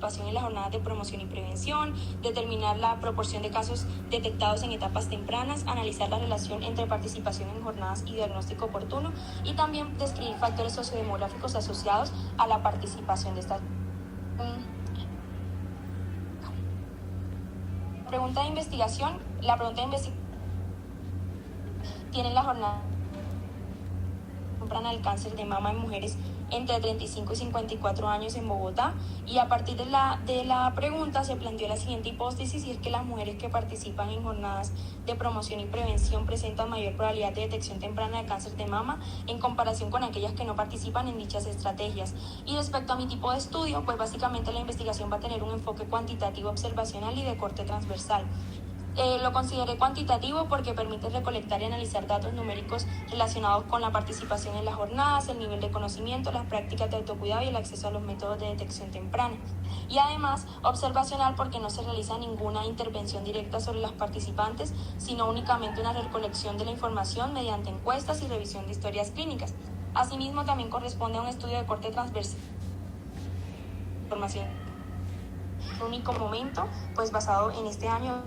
participación en las jornadas de promoción y prevención, determinar la proporción de casos detectados en etapas tempranas, analizar la relación entre participación en jornadas y diagnóstico oportuno y también describir factores sociodemográficos asociados a la participación de estas. La pregunta de investigación tiene la jornada temprana del cáncer de mama en mujeres entre 35 y 54 años en Bogotá, y a partir de la pregunta se planteó la siguiente hipótesis, y es que las mujeres que participan en jornadas de promoción y prevención presentan mayor probabilidad de detección temprana de cáncer de mama en comparación con aquellas que no participan en dichas estrategias. Y respecto a mi tipo de estudio, pues básicamente la investigación va a tener un enfoque cuantitativo, observacional y de corte transversal. Lo consideré cuantitativo porque permite recolectar y analizar datos numéricos relacionados con la participación en las jornadas, el nivel de conocimiento, las prácticas de autocuidado y el acceso a los métodos de detección temprana. Y además, observacional porque no se realiza ninguna intervención directa sobre las participantes, sino únicamente una recolección de la información mediante encuestas y revisión de historias clínicas. Asimismo, también corresponde a un estudio de corte transversal. Información. El único momento, pues basado en este año,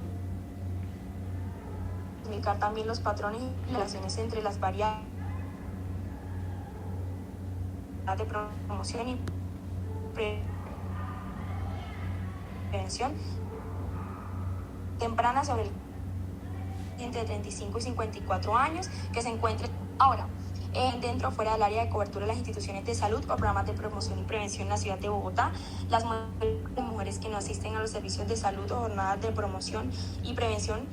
explicar también los patrones y relaciones entre las variables de promoción y prevención temprana sobre el entre 35 y 54 años que se encuentre ahora dentro o fuera del área de cobertura de las instituciones de salud o programas de promoción y prevención en la ciudad de Bogotá. Las mujeres que no asisten a los servicios de salud o jornadas de promoción y prevención.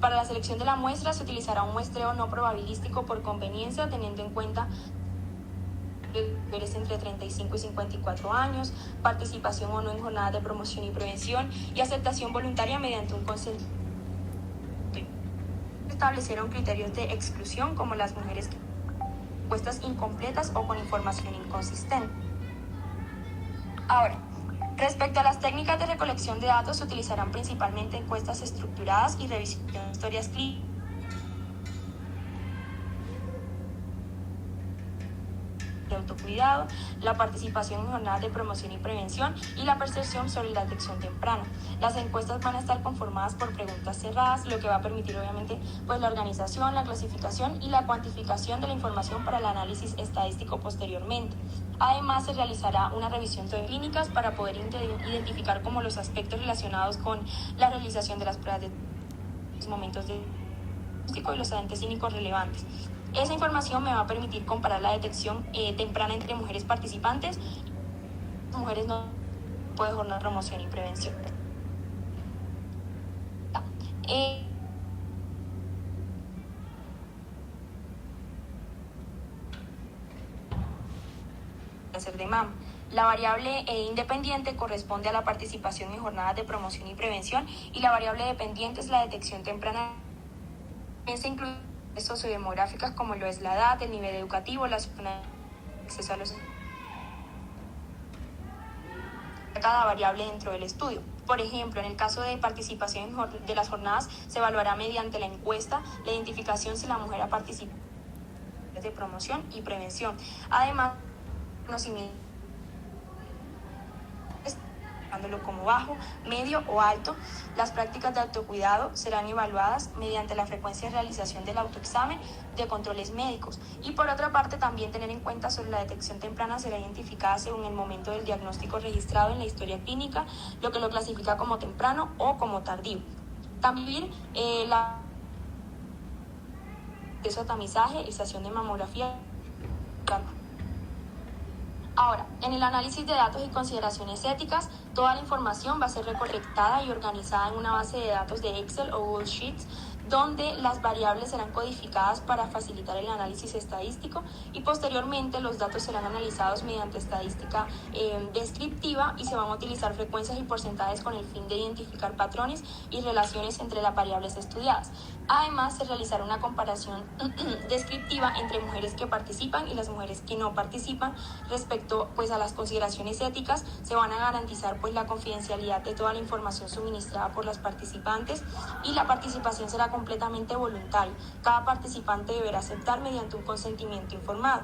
Para la selección de la muestra se utilizará un muestreo no probabilístico por conveniencia, teniendo en cuenta mujeres entre 35 y 54 años, participación o no en jornadas de promoción y prevención y aceptación voluntaria mediante un consentimiento. Establecieron criterios de exclusión como las mujeres que encuestas incompletas o con información inconsistente. Ahora, respecto a las técnicas de recolección de datos, se utilizarán principalmente encuestas estructuradas y revisión de historias clínicas. De autocuidado, la participación en jornadas de promoción y prevención y la percepción sobre la detección temprana. Las encuestas van a estar conformadas por preguntas cerradas, lo que va a permitir obviamente pues la organización, la clasificación y la cuantificación de la información para el análisis estadístico posteriormente. Además, se realizará una revisión de clínicas para poder identificar como los aspectos relacionados con la realización de las pruebas de los momentos de diagnóstico y los agentes clínicos relevantes. Esa información me va a permitir comparar la detección temprana entre mujeres participantes y mujeres no de jornada de promoción y prevención. Cáncer de mama. La variable independiente corresponde a la participación en jornadas de promoción y prevención y la variable dependiente es la detección temprana. Se incluye sociodemográficas como lo es la edad, el nivel educativo, la acceso a los cada variable dentro del estudio. Por ejemplo, en el caso de participación de las jornadas se evaluará mediante la encuesta la identificación si la mujer ha participado de promoción y prevención. Además, conocimiento como bajo, medio o alto. Las prácticas de autocuidado serán evaluadas mediante la frecuencia de realización del autoexamen de controles médicos. Y por otra parte, también tener en cuenta sobre la detección temprana será identificada según el momento del diagnóstico registrado en la historia clínica, lo que lo clasifica como temprano o como tardío. También la acceso a tamizaje, estación de mamografía. Ahora, en el análisis de datos y consideraciones éticas, toda la información va a ser recolectada y organizada en una base de datos de Excel o Google Sheets, donde las variables serán codificadas para facilitar el análisis estadístico y posteriormente los datos serán analizados mediante estadística descriptiva y se van a utilizar frecuencias y porcentajes con el fin de identificar patrones y relaciones entre las variables estudiadas. Además, se realizará una comparación descriptiva entre mujeres que participan y las mujeres que no participan. Respecto pues, a las consideraciones éticas, se van a garantizar pues, la confidencialidad de toda la información suministrada por las participantes y la participación será completamente voluntaria. Cada participante deberá aceptar mediante un consentimiento informado.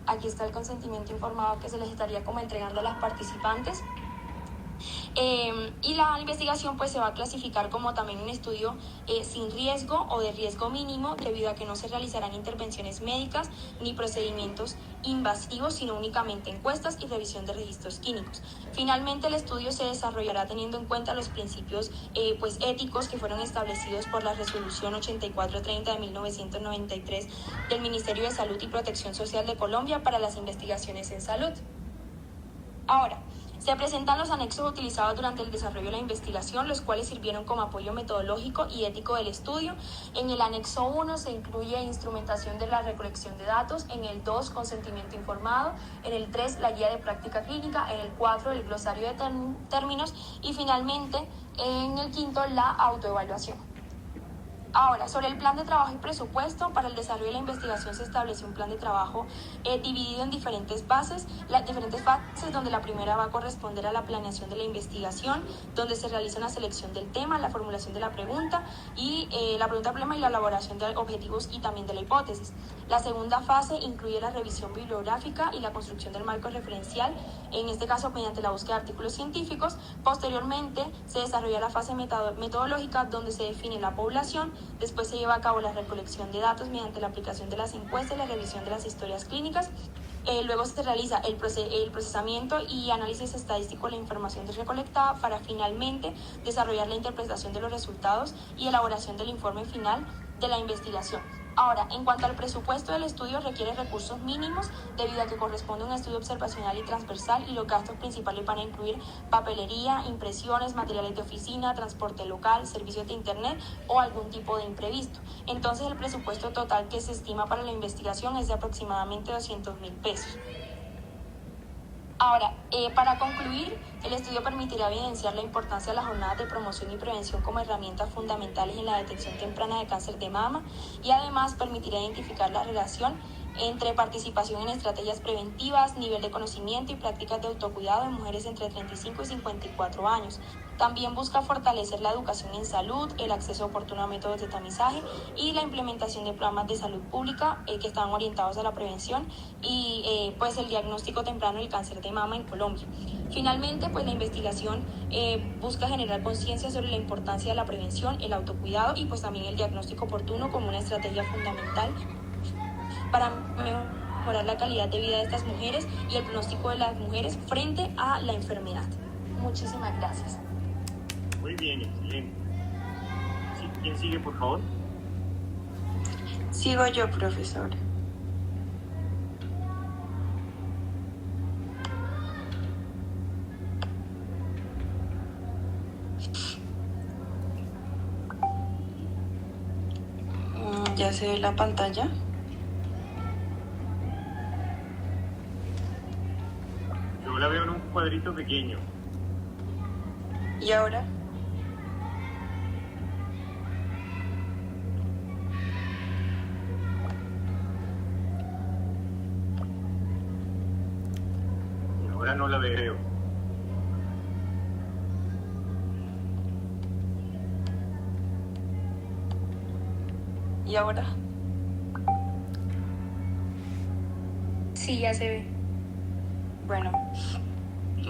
Aquí está el consentimiento informado que se les estaría como entregando a las participantes. Y la investigación pues se va a clasificar como también un estudio sin riesgo o de riesgo mínimo, debido a que no se realizarán intervenciones médicas ni procedimientos invasivos, sino únicamente encuestas y revisión de registros clínicos. Finalmente, el estudio se desarrollará teniendo en cuenta los principios pues éticos que fueron establecidos por la Resolución 8430 de 1993 del Ministerio de Salud y Protección Social de Colombia para las investigaciones en salud. Ahora, se presentan los anexos utilizados durante el desarrollo de la investigación, los cuales sirvieron como apoyo metodológico y ético del estudio. En el anexo 1 se incluye instrumentación de la recolección de datos, en el 2 consentimiento informado, en el 3 la guía de práctica clínica, en el 4 el glosario de términos y finalmente en el 5 la autoevaluación. Ahora, sobre el plan de trabajo y presupuesto, para el desarrollo de la investigación se estableció un plan de trabajo dividido en diferentes fases, donde la primera va a corresponder a la planeación de la investigación, donde se realiza una selección del tema, la formulación de la pregunta y la pregunta problema y la elaboración de objetivos y también de la hipótesis. La segunda fase incluye la revisión bibliográfica y la construcción del marco referencial, en este caso mediante la búsqueda de artículos científicos. Posteriormente se desarrolla la fase metodológica, donde se define la población. Después se lleva a cabo la recolección de datos mediante la aplicación de las encuestas y la revisión de las historias clínicas. Luego se realiza el procesamiento y análisis estadístico de la información recolectada para finalmente desarrollar la interpretación de los resultados y elaboración del informe final de la investigación. Ahora, en cuanto al presupuesto del estudio, requiere recursos mínimos debido a que corresponde a un estudio observacional y transversal, y los gastos principales van a incluir papelería, impresiones, materiales de oficina, transporte local, servicios de internet o algún tipo de imprevisto. Entonces, el presupuesto total que se estima para la investigación es de aproximadamente 200.000 pesos. Ahora, para concluir, el estudio permitirá evidenciar la importancia de las jornadas de promoción y prevención como herramientas fundamentales en la detección temprana de cáncer de mama, y además permitirá identificar la relación entre participación en estrategias preventivas, nivel de conocimiento y prácticas de autocuidado en mujeres entre 35 y 54 años. También busca fortalecer la educación en salud, el acceso oportuno a métodos de tamizaje y la implementación de programas de salud pública que están orientados a la prevención y pues el diagnóstico temprano del cáncer de mama en Colombia. Finalmente, pues la investigación busca generar conciencia sobre la importancia de la prevención, el autocuidado y pues también el diagnóstico oportuno como una estrategia fundamental para mejorar la calidad de vida de estas mujeres y el pronóstico de las mujeres frente a la enfermedad. Muchísimas gracias. Muy bien, excelente. ¿Quién sigue, por favor? Sigo yo, profesor. ¿Ya se ve la pantalla? Yo la veo en un cuadrito pequeño. ¿Y ahora? Ahora no la veo. ¿Y ahora? Sí, ya se ve. Bueno,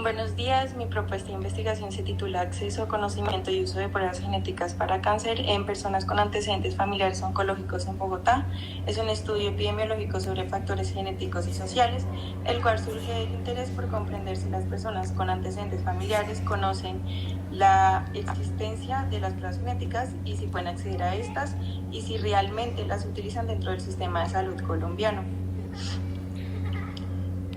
buenos días. Mi propuesta de investigación se titula Acceso, conocimiento y uso de pruebas genéticas para cáncer en personas con antecedentes familiares oncológicos en Bogotá. Es un estudio epidemiológico sobre factores genéticos y sociales, el cual surge del interés por comprender si las personas con antecedentes familiares conocen la existencia de las pruebas genéticas y si pueden acceder a estas y si realmente las utilizan dentro del sistema de salud colombiano.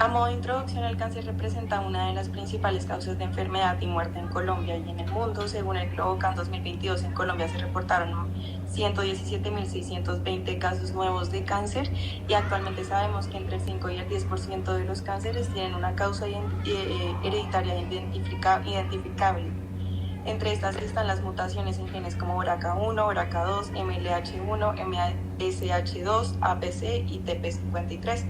A modo de introducción, el cáncer representa una de las principales causas de enfermedad y muerte en Colombia y en el mundo. Según el Globocan 2022, en Colombia se reportaron 117.620 casos nuevos de cáncer y actualmente sabemos que entre el 5 y el 10% de los cánceres tienen una causa hereditaria identificable. Entre estas están las mutaciones en genes como BRCA1, BRCA2, MLH1, MSH2, APC y TP53.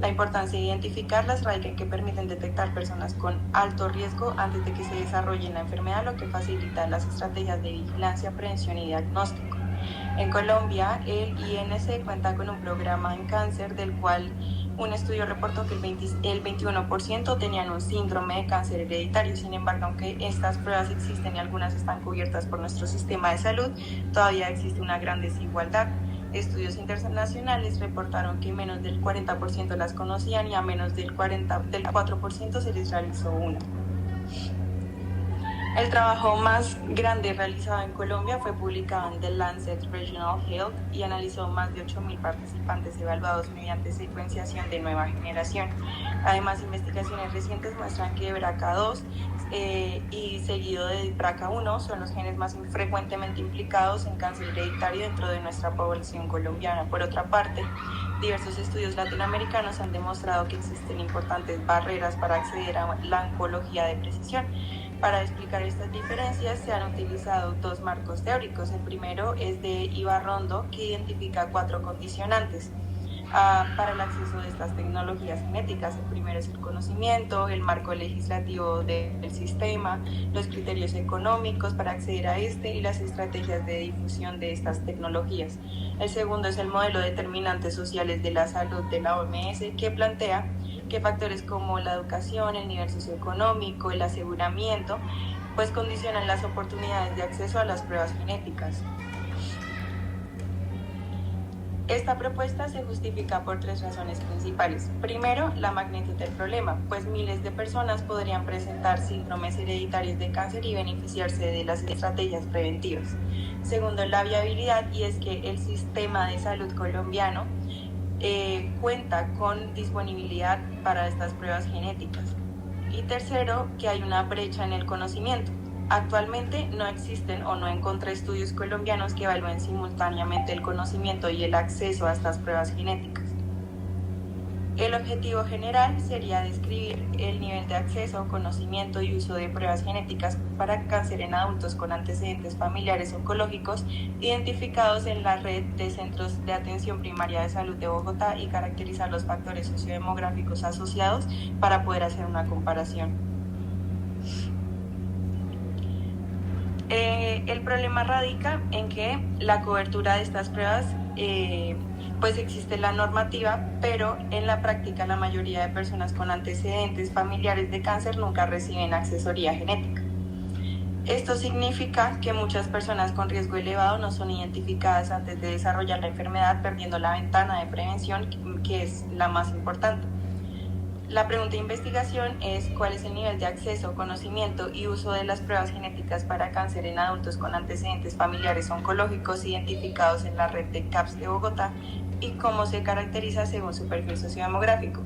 La importancia de identificarlas radica en que permiten detectar personas con alto riesgo antes de que se desarrolle la enfermedad, lo que facilita las estrategias de vigilancia, prevención y diagnóstico. En Colombia, el INC cuenta con un programa en cáncer del cual Un estudio reportó que el 21% tenían un síndrome de cáncer hereditario. Sin embargo, aunque estas pruebas existen y algunas están cubiertas por nuestro sistema de salud, todavía existe una gran desigualdad. Estudios internacionales reportaron que menos del 40% las conocían y a menos del 4% se les realizó una. El trabajo más grande realizado en Colombia fue publicado en The Lancet Regional Health y analizó más de 8.000 participantes evaluados mediante secuenciación de nueva generación. Además, investigaciones recientes muestran que BRCA2 y seguido de BRCA1 son los genes más frecuentemente implicados en cáncer hereditario dentro de nuestra población colombiana. Por otra parte, diversos estudios latinoamericanos han demostrado que existen importantes barreras para acceder a la oncología de precisión. Para explicar estas diferencias se han utilizado dos marcos teóricos. El primero es de Ibarrondo, que identifica 4 condicionantes para el acceso de estas tecnologías genéticas. El primero es el conocimiento, el marco legislativo del sistema, los criterios económicos para acceder a este y las estrategias de difusión de estas tecnologías. El segundo es el modelo de determinantes sociales de la salud de la OMS, que plantea que factores como la educación, el nivel socioeconómico, el aseguramiento, pues condicionan las oportunidades de acceso a las pruebas genéticas. Esta propuesta se justifica por 3 razones principales. Primero, la magnitud del problema, pues miles de personas podrían presentar síndromes hereditarios de cáncer y beneficiarse de las estrategias preventivas. Segundo, la viabilidad, y es que el sistema de salud colombiano cuenta con disponibilidad para estas pruebas genéticas. Y tercero, que hay una brecha en el conocimiento. Actualmente no existen o no encontré estudios colombianos que evalúen simultáneamente el conocimiento y el acceso a estas pruebas genéticas. El objetivo general sería describir el nivel de acceso, conocimiento y uso de pruebas genéticas para cáncer en adultos con antecedentes familiares oncológicos identificados en la red de centros de atención primaria de salud de Bogotá y caracterizar los factores sociodemográficos asociados para poder hacer una comparación. El problema radica en que la cobertura de estas pruebas pues existe la normativa, pero en la práctica la mayoría de personas con antecedentes familiares de cáncer nunca reciben asesoría genética. Esto significa que muchas personas con riesgo elevado no son identificadas antes de desarrollar la enfermedad, perdiendo la ventana de prevención, que es la más importante. La pregunta de investigación es cuál es el nivel de acceso, conocimiento y uso de las pruebas genéticas para cáncer en adultos con antecedentes familiares oncológicos identificados en la red de CAPS de Bogotá y cómo se caracteriza según su perfil sociodemográfico.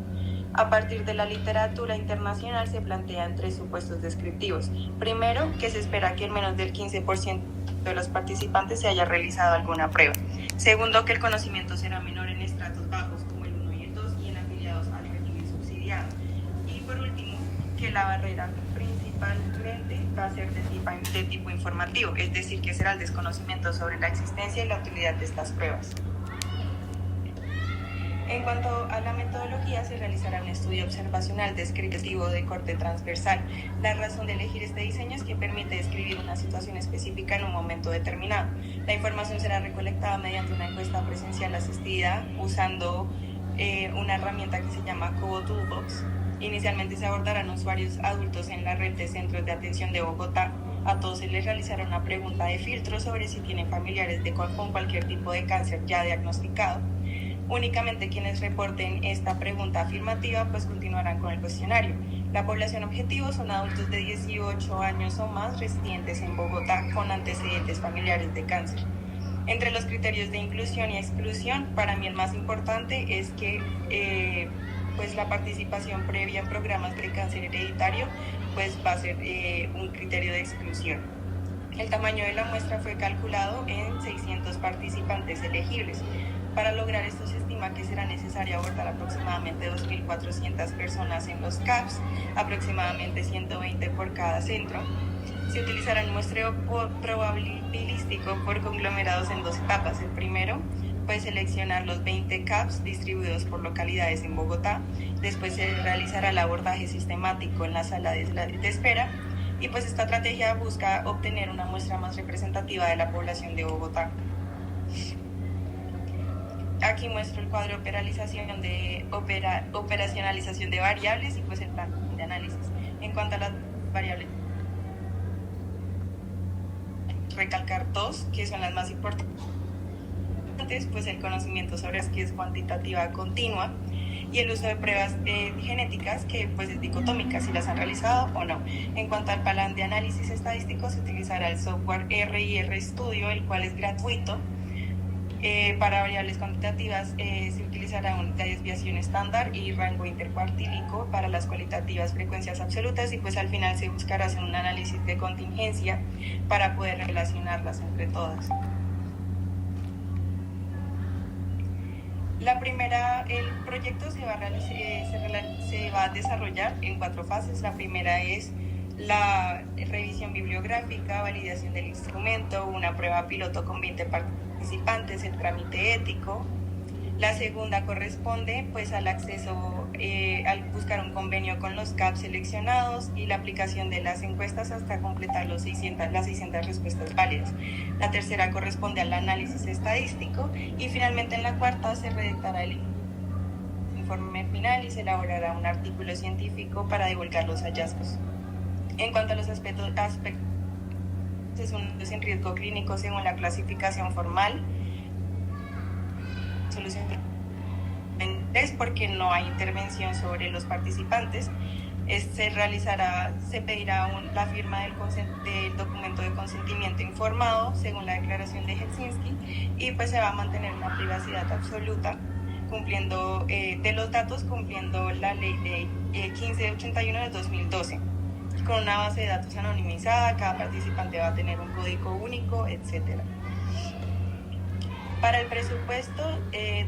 A partir de la literatura internacional se plantean 3 supuestos descriptivos. Primero, que se espera que al menos del 15% de los participantes se haya realizado alguna prueba. Segundo, que el conocimiento será menor en estratos bajos como el 1 y el 2 y en afiliados al régimen subsidiado. Y por último, que la barrera principalmente va a ser de tipo informativo, es decir, que será el desconocimiento sobre la existencia y la utilidad de estas pruebas. En cuanto a la metodología, se realizará un estudio observacional descriptivo de corte transversal. La razón de elegir este diseño es que permite describir una situación específica en un momento determinado. La información será recolectada mediante una encuesta presencial asistida usando una herramienta que se llama Cobo Toolbox. Inicialmente se abordarán usuarios adultos en la red de centros de atención de Bogotá. A todos se les realizará una pregunta de filtro sobre si tienen familiares con cualquier tipo de cáncer ya diagnosticado. Únicamente quienes reporten esta pregunta afirmativa pues continuarán con el cuestionario. La población objetivo son adultos de 18 años o más residentes en Bogotá con antecedentes familiares de cáncer. Entre los criterios de inclusión y exclusión, para mí el más importante es que pues la participación previa en programas de cáncer hereditario pues va a ser un criterio de exclusión. El tamaño de la muestra fue calculado en 600 participantes elegibles. Para lograr esto se estima que será necesario abordar aproximadamente 2.400 personas en los CAPS, aproximadamente 120 por cada centro. Se utilizará un muestreo probabilístico por conglomerados en 2 etapas. El primero, pues seleccionar los 20 CAPS distribuidos por localidades en Bogotá. Después se realizará el abordaje sistemático en la sala de espera. Y pues esta estrategia busca obtener una muestra más representativa de la población de Bogotá. Aquí muestro el cuadro de operacionalización de variables y pues el plan de análisis. En cuanto a las variables, recalcar dos, que son las más importantes, pues el conocimiento sobre es que es cuantitativa continua y el uso de pruebas genéticas que pues es dicotómica, si las han realizado o no. En cuanto al plan de análisis estadístico, se utilizará el software RIR Studio, el cual es gratuito. Para variables cuantitativas se utilizará unidad de desviación estándar y rango intercuartílico. Para las cualitativas, frecuencias absolutas, y pues al final se buscará hacer un análisis de contingencia para poder relacionarlas entre todas. El proyecto se va a desarrollar en 4 fases. La primera es la revisión bibliográfica, validación del instrumento, una prueba piloto con 20 participantes, el trámite ético. La segunda corresponde pues al acceso, al buscar un convenio con los CAP seleccionados y la aplicación de las encuestas hasta completar las 600 respuestas válidas. La tercera corresponde al análisis estadístico y finalmente en la cuarta se redactará el informe final y se elaborará un artículo científico para divulgar los hallazgos. En cuanto a los aspectos en riesgo clínico según la clasificación formal, solución es porque no hay intervención sobre los participantes. Se pedirá la firma del documento de consentimiento informado según la declaración de Helsinki y pues se va a mantener una privacidad absoluta cumpliendo de los datos, cumpliendo la ley de 1581 del 2012 con una base de datos anonimizada. Cada participante va a tener un código único, etcétera. Para el presupuesto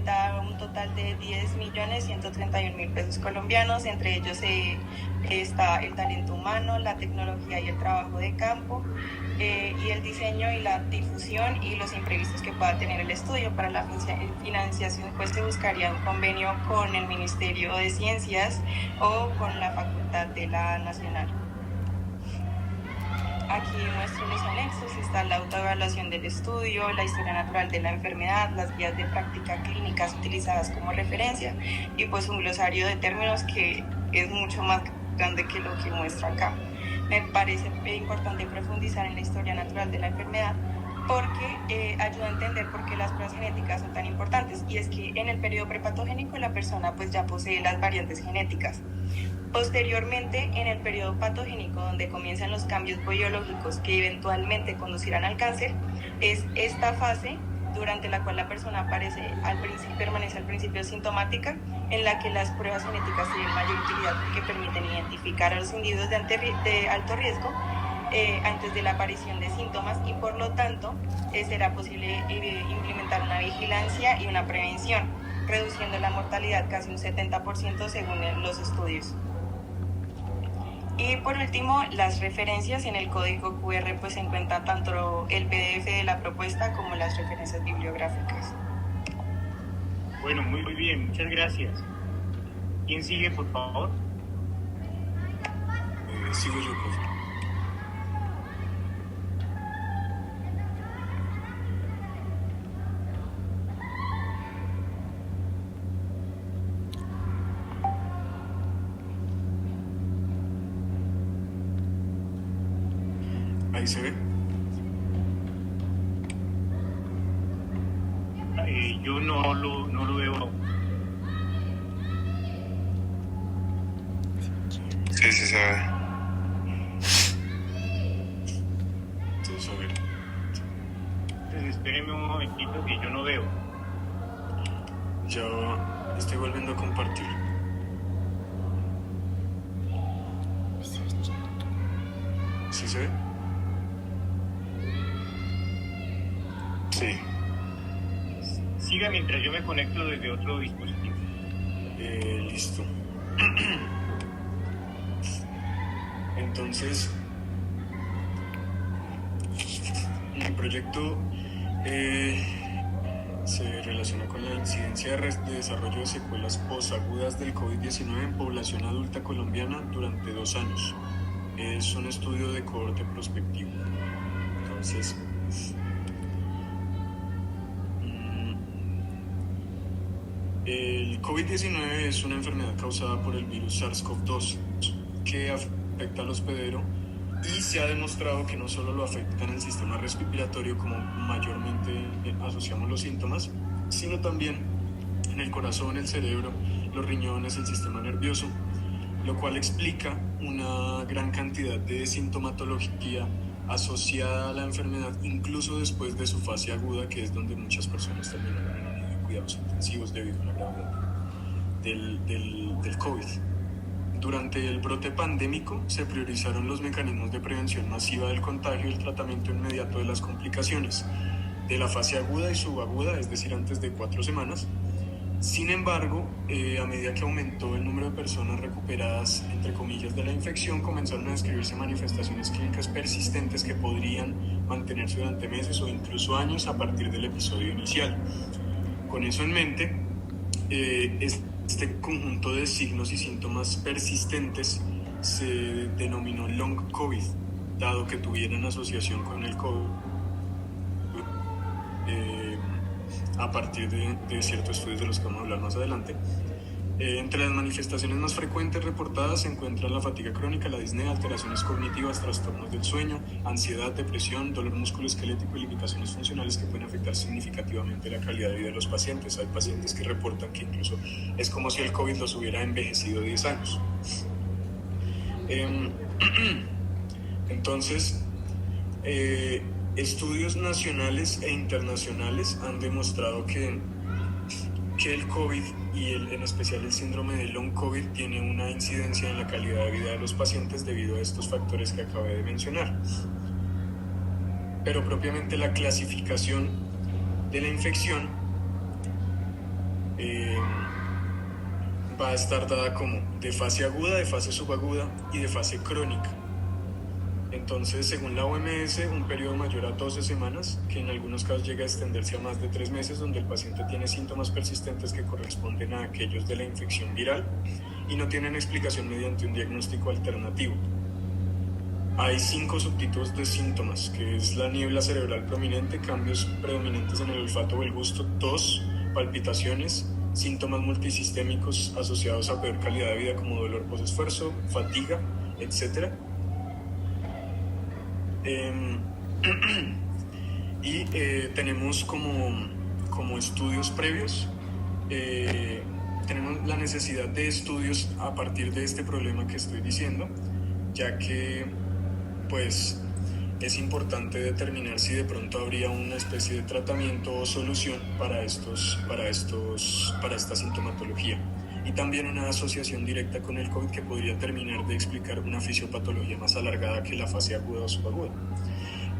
da un total de 10.131.000 pesos colombianos, entre ellos está el talento humano, la tecnología y el trabajo de campo, y el diseño y la difusión y los imprevistos que pueda tener el estudio. Para la financiación pues se buscaría un convenio con el Ministerio de Ciencias o con la Facultad de la Nacional. Aquí muestro los anexos, está la autoevaluación del estudio, la historia natural de la enfermedad, las guías de práctica clínicas utilizadas como referencia y pues un glosario de términos que es mucho más grande que lo que muestro acá. Me parece importante profundizar en la historia natural de la enfermedad porque ayuda a entender por qué las pruebas genéticas son tan importantes, y es que en el periodo prepatogénico la persona pues ya posee las variantes genéticas. Posteriormente, en el periodo patogénico, donde comienzan los cambios biológicos que eventualmente conducirán al cáncer, es esta fase durante la cual la persona permanece al principio sintomática, en la que las pruebas genéticas tienen mayor utilidad porque permiten identificar a los individuos de alto riesgo antes de la aparición de síntomas y por lo tanto será posible implementar una vigilancia y una prevención, reduciendo la mortalidad casi un 70% según los estudios. Y por último, las referencias. En el código QR pues se encuentra tanto el PDF de la propuesta como las referencias bibliográficas. Bueno, muy bien, muchas gracias. ¿Quién sigue, por favor? Sigo yo, profe. Ahí se ve. Yo no lo veo. Sí, sí se ve. Entonces, a ver. Entonces, espérenme un momentito que yo no veo. Ya estoy volviendo a compartir. ¿Sí se ve? Sí. Siga mientras yo me conecto desde otro dispositivo. Listo. Entonces, el proyecto se relaciona con la incidencia de desarrollo de secuelas posagudas del COVID-19 en población adulta colombiana durante 2 años. Es un estudio de cohorte prospectivo. Entonces, El COVID-19 es una enfermedad causada por el virus SARS-CoV-2 que afecta al hospedero y se ha demostrado que no solo lo afecta en el sistema respiratorio, como mayormente asociamos los síntomas, sino también en el corazón, el cerebro, los riñones, el sistema nervioso, lo cual explica una gran cantidad de sintomatología asociada a la enfermedad, incluso después de su fase aguda, que es donde muchas personas terminan en cuidados intensivos debido a la gravedad del COVID. Durante el brote pandémico se priorizaron los mecanismos de prevención masiva del contagio y el tratamiento inmediato de las complicaciones de la fase aguda y subaguda, es decir, antes de 4 semanas. Sin embargo, a medida que aumentó el número de personas recuperadas, entre comillas, de la infección, comenzaron a describirse manifestaciones clínicas persistentes que podrían mantenerse durante meses o incluso años a partir del episodio inicial. Con eso en mente, este conjunto de signos y síntomas persistentes se denominó long COVID, dado que tuvieran asociación con el COVID a partir de ciertos estudios de los que vamos a hablar más adelante. Entre las manifestaciones más frecuentes reportadas se encuentran la fatiga crónica, la disnea, alteraciones cognitivas, trastornos del sueño, ansiedad, depresión, dolor musculoesquelético y limitaciones funcionales que pueden afectar significativamente la calidad de vida de los pacientes. Hay pacientes que reportan que incluso es como si el COVID los hubiera envejecido 10 años. Entonces, estudios nacionales e internacionales han demostrado que el COVID y en especial el síndrome de long COVID tiene una incidencia en la calidad de vida de los pacientes debido a estos factores que acabé de mencionar. Pero propiamente la clasificación de la infección va a estar dada como de fase aguda, de fase subaguda y de fase crónica. Entonces, según la OMS, un periodo mayor a 12 semanas, que en algunos casos llega a extenderse a más de 3 meses, donde el paciente tiene síntomas persistentes que corresponden a aquellos de la infección viral y no tienen explicación mediante un diagnóstico alternativo. Hay 5 subtipos de síntomas, que es la niebla cerebral prominente, cambios predominantes en el olfato o el gusto, tos, palpitaciones, síntomas multisistémicos asociados a peor calidad de vida como dolor posesfuerzo, fatiga, etc. Tenemos como estudios previos, tenemos la necesidad de estudios a partir de este problema que estoy diciendo, ya que pues es importante determinar si de pronto habría una especie de tratamiento o solución para esta sintomatología, y también una asociación directa con el COVID que podría terminar de explicar una fisiopatología más alargada que la fase aguda o subaguda.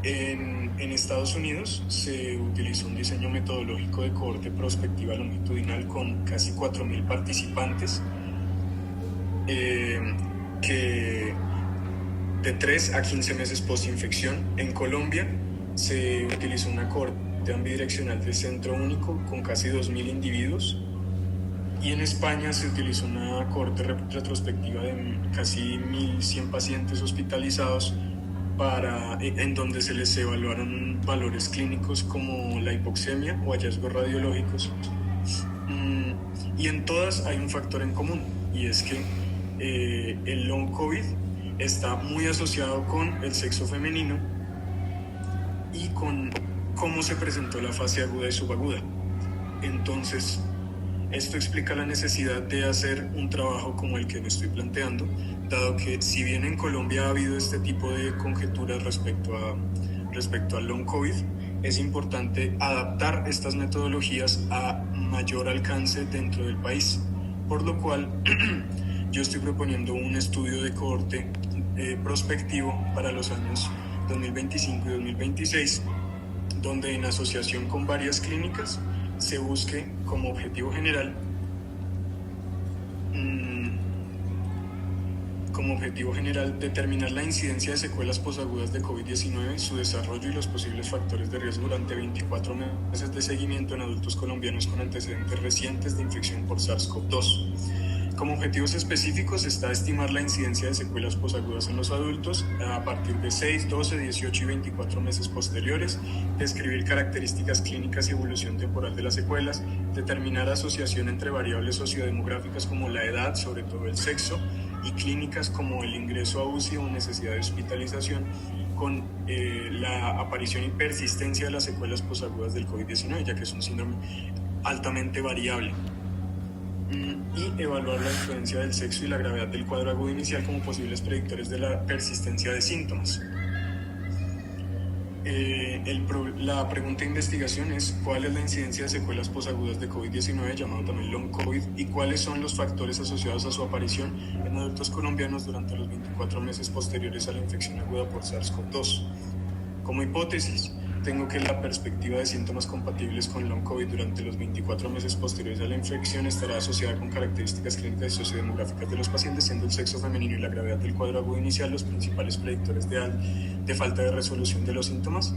En Estados Unidos se utilizó un diseño metodológico de cohorte prospectiva longitudinal con casi 4.000 participantes que de 3 a 15 meses post-infección. En Colombia se utilizó una cohorte ambidireccional de centro único con casi 2.000 individuos. Y en España se utilizó una cohorte retrospectiva de casi 1.100 pacientes hospitalizados en donde se les evaluaron valores clínicos como la hipoxemia o hallazgos radiológicos. Y en todas hay un factor en común, y es que el long COVID está muy asociado con el sexo femenino y con cómo se presentó la fase aguda y subaguda. Entonces, esto explica la necesidad de hacer un trabajo como el que me estoy planteando, dado que si bien en Colombia ha habido este tipo de conjeturas respecto al long COVID, es importante adaptar estas metodologías a mayor alcance dentro del país, por lo cual yo estoy proponiendo un estudio de cohorte prospectivo para los años 2025 y 2026, donde en asociación con varias clínicas se busque como objetivo general determinar la incidencia de secuelas posagudas de COVID-19, su desarrollo y los posibles factores de riesgo durante 24 meses de seguimiento en adultos colombianos con antecedentes recientes de infección por SARS-CoV-2. Como objetivos específicos está estimar la incidencia de secuelas posagudas en los adultos a partir de 6, 12, 18 y 24 meses posteriores, describir características clínicas y evolución temporal de las secuelas, determinar asociación entre variables sociodemográficas como la edad, sobre todo el sexo, y clínicas como el ingreso a UCI o necesidad de hospitalización, con la aparición y persistencia de las secuelas posagudas del COVID-19, ya que es un síndrome altamente variable. Y evaluar la influencia del sexo y la gravedad del cuadro agudo inicial como posibles predictores de la persistencia de síntomas. La pregunta de investigación es ¿cuál es la incidencia de secuelas posagudas de COVID-19, llamado también long COVID, y cuáles son los factores asociados a su aparición en adultos colombianos durante los 24 meses posteriores a la infección aguda por SARS-CoV-2? Como hipótesis, tengo que la perspectiva de síntomas compatibles con long COVID durante los 24 meses posteriores a la infección estará asociada con características clínicas y sociodemográficas de los pacientes, siendo el sexo femenino y la gravedad del cuadro agudo inicial los principales predictores de falta de resolución de los síntomas.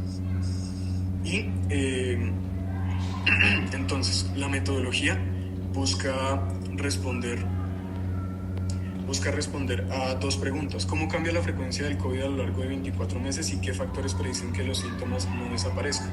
Y entonces, la metodología busca responder a dos preguntas. ¿Cómo cambia la frecuencia del COVID a lo largo de 24 meses y qué factores predicen que los síntomas no desaparezcan?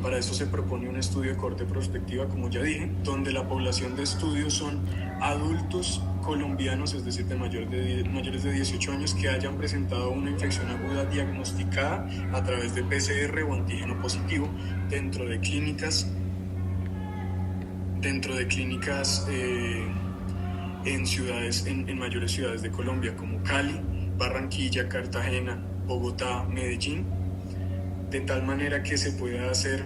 Para eso se propone un estudio de corte prospectiva, como ya dije, donde la población de estudio son adultos colombianos, es decir, mayores de 18 años que hayan presentado una infección aguda diagnosticada a través de PCR o antígeno positivo dentro de clínicas en mayores ciudades de Colombia como Cali, Barranquilla, Cartagena, Bogotá, Medellín, de tal manera que se pueda hacer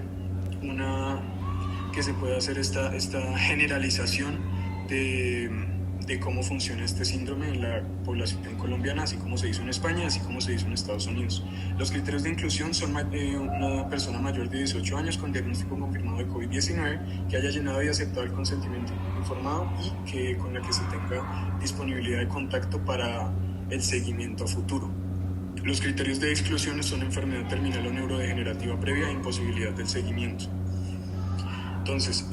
esta generalización de cómo funciona este síndrome en la población colombiana, así como se hizo en España, así como se hizo en Estados Unidos. Los criterios de inclusión son una persona mayor de 18 años con diagnóstico confirmado de COVID-19 que haya llenado y aceptado el consentimiento informado y con la que se tenga disponibilidad de contacto para el seguimiento a futuro. Los criterios de exclusión son enfermedad terminal o neurodegenerativa previa e imposibilidad del seguimiento. Entonces,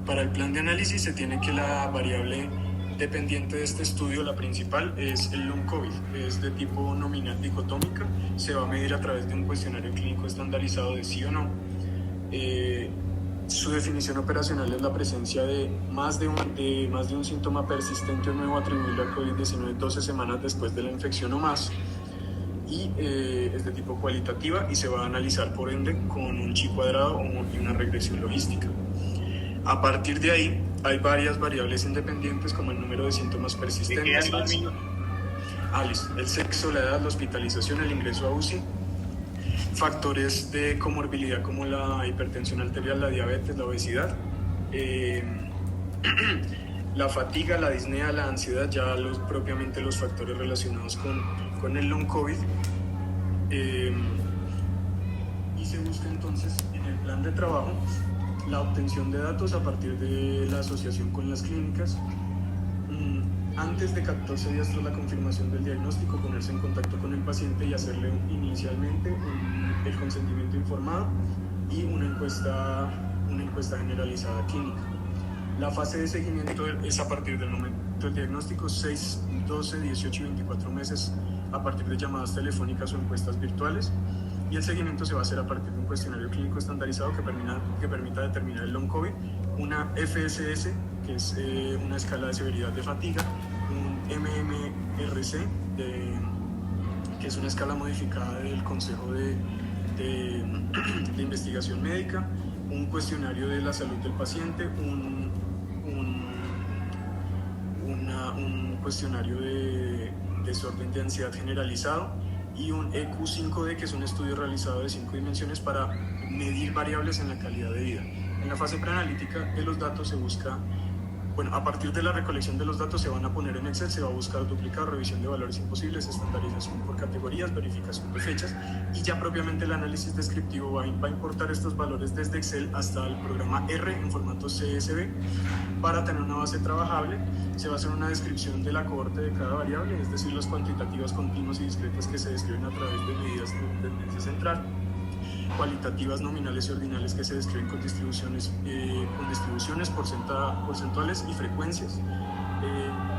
para el plan de análisis se tiene que la variable dependiente de este estudio, la principal, es el long COVID, es de tipo nominal dicotómica, se va a medir a través de un cuestionario clínico estandarizado de sí o no. Su definición operacional es la presencia de más de un síntoma persistente o nuevo atribuible al COVID-19 12 semanas después de la infección o más, y es de tipo cualitativa y se va a analizar por ende con un chi cuadrado y una regresión logística. A partir de ahí hay varias variables independientes como el número de síntomas persistentes, el sexo, la edad, la hospitalización, el ingreso a UCI, factores de comorbilidad como la hipertensión arterial, la diabetes, la obesidad, la fatiga, la disnea, la ansiedad, ya propiamente los factores relacionados con el long COVID. Y se busca entonces en el plan de trabajo la obtención de datos a partir de la asociación con las clínicas. Antes de 14 días tras la confirmación del diagnóstico, ponerse en contacto con el paciente y hacerle inicialmente el consentimiento informado y una encuesta generalizada clínica. La fase de seguimiento es a partir del momento del diagnóstico, 6, 12, 18 y 24 meses a partir de llamadas telefónicas o encuestas virtuales, y el seguimiento se va a hacer a partir de un cuestionario clínico estandarizado que permita determinar el long COVID, una FSS, que es una escala de severidad de fatiga, un MMRC, que es una escala modificada del Consejo de Investigación Médica, un cuestionario de la salud del paciente, un cuestionario de desorden de ansiedad generalizado y un EQ5D, que es un estudio realizado de 5 dimensiones para medir variables en la calidad de vida. En la fase preanalítica de los datos se busca, a partir de la recolección de los datos se van a poner en Excel, se va a buscar duplicado, revisión de valores imposibles, estandarización por categorías, verificación de fechas, y ya propiamente el análisis descriptivo va a importar estos valores desde Excel hasta el programa R en formato CSV para tener una base trabajable. Se va a hacer una descripción de la cohorte de cada variable, es decir, las cuantitativas continuas y discretas que se describen a través de medidas de tendencia central, cualitativas nominales y ordinales que se describen con distribuciones porcentuales y frecuencias,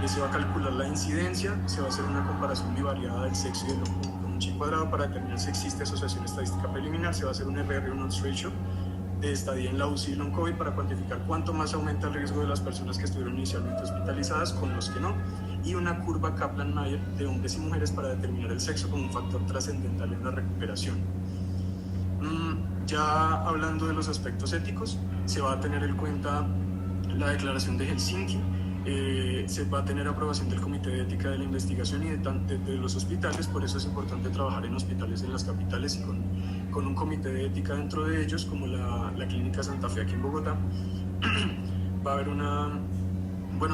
Se va a calcular la incidencia, se va a hacer una comparación bivariada del sexo y del con un chi cuadrado para determinar si existe asociación estadística preliminar, se va a hacer un RR, un odds ratio de estadía en la UCI y long COVID para cuantificar cuánto más aumenta el riesgo de las personas que estuvieron inicialmente hospitalizadas con los que no, y una curva Kaplan-Meier de hombres y mujeres para determinar el sexo como un factor trascendental en la recuperación. Ya hablando de los aspectos éticos, se va a tener en cuenta la declaración de Helsinki, se va a tener aprobación del Comité de Ética de la Investigación y de los hospitales, por eso es importante trabajar en hospitales en las capitales y con un comité de ética dentro de ellos, como la Clínica Santa Fe aquí en Bogotá. Va a haber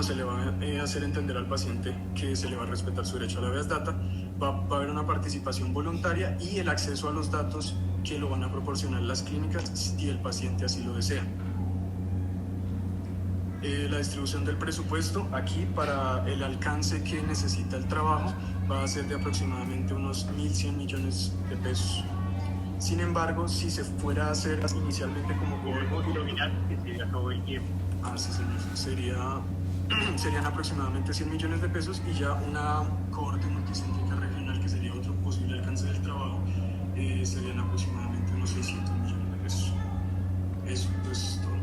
se le va a hacer entender al paciente que se le va a respetar su derecho a la habeas data, va a haber una participación voluntaria y el acceso a los datos que lo van a proporcionar las clínicas si el paciente así lo desea. La distribución del presupuesto aquí para el alcance que necesita el trabajo va a ser de aproximadamente unos 1.100 millones de pesos. Sin embargo, si se fuera a hacer inicialmente como nominal, que sería todo el tiempo. Sí, señor. Serían aproximadamente 100 millones de pesos y ya una cohorte multicéntrica regional, que sería otro posible alcance del trabajo, serían aproximadamente unos 600 millones de pesos. Eso es todo.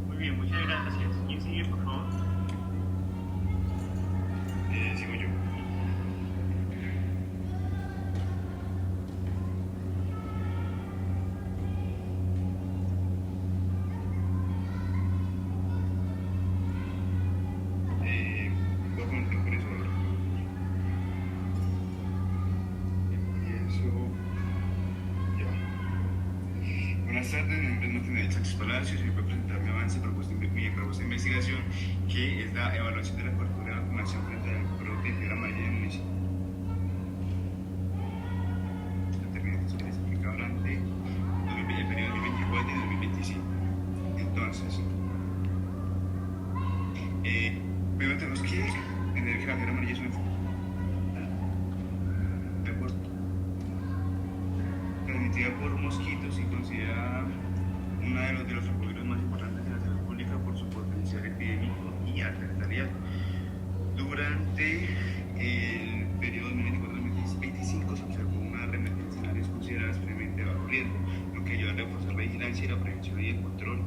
Muy bien, muchas gracias. ¿Quién sigue, por favor? Sigo yo. Voy a comentar por eso ahora. Empiezo ya. Buenas tardes, mi nombre es Martín Sánchez Palacios y voy a presentar mi propuesta de investigación, que es la evaluación de la cobertura de vacunación frente al brote de fiebre amarilla en el municipio. Determinación que se aplica durante el periodo 2024 y 2025. Entonces, primero tenemos que entender que la fiebre amarilla es una enfermedad transmitida por mosquitos y considerada uno de los recorridos más importantes de la salud pública por su potencial epidémico y alta letalidad. Durante el periodo 2024-2025 se observó una reemergencia en áreas consideradas previamente de bajo riesgo, lo que ayudó a reforzar la vigilancia y la prevención y el control.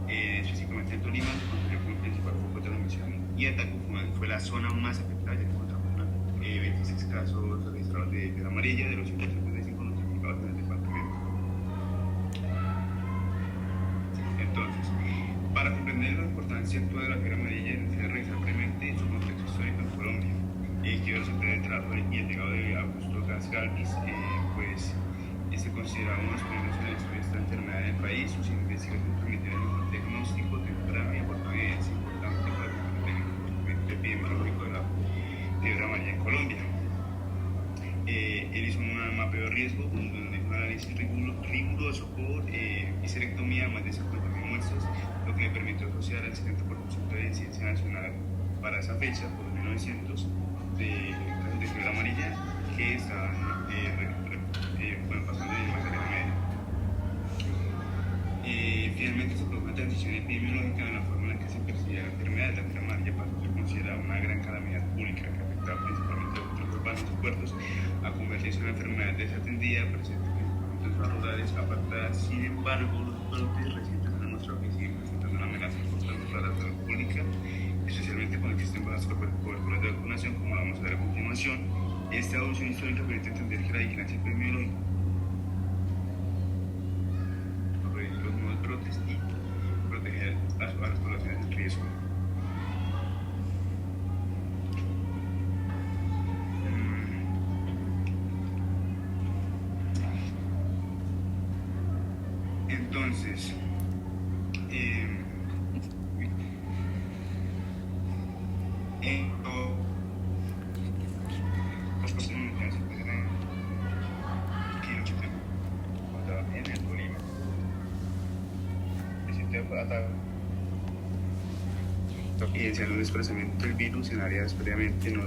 Específicamente en Tolima se consideró como el principal foco de transmisión y Ataco fue la zona más afectada, ya que encontramos 26 casos registrados de fiebre amarilla de los 155 notificados en el departamento. Entonces, para comprender la importancia actual de la fiebre amarilla, es necesario revisar brevemente su contexto histórico en Colombia. Quiero resaltar el trabajo y el legado de Augusto Gas Galvis, pues se considera uno de los primeros en la historia de esta enfermedad en el país. Sus investigaciones permitieron un diagnóstico temprano y aportaron evidencia importante para el conocimiento epidemiológico de la fiebre amarilla en Colombia. Él hizo un mapeo de riesgo, un análisis riguroso por histerectomía, más de 50.000 muestras, lo que le permitió asociar el 70% de incidencia nacional para esa fecha, por 1900, de casos de fiebre amarilla que estaban pasando en Magdalena Medio. Finalmente se produjo una transición epidemiológica en la forma en la que se percibía la enfermedad. La fiebre amarilla pasó a ser considerada una gran calamidad pública que afectaba principalmente a los urbanos y puertos, a convertirse en una enfermedad desatendida, presente principalmente en zonas rurales apartadas. Sin embargo, los brotes recientes han demostrado que siguen presentando una amenaza importante para la salud pública, especialmente cuando existen bajas coberturas de vacunación, como lo vamos a ver a continuación. Esta evolución histórica permite entender que la vigilancia epidemiológica, prevenir los nuevos brotes y proteger a las poblaciones en riesgo. Entonces, evidenciando el desplazamiento del virus en áreas previamente no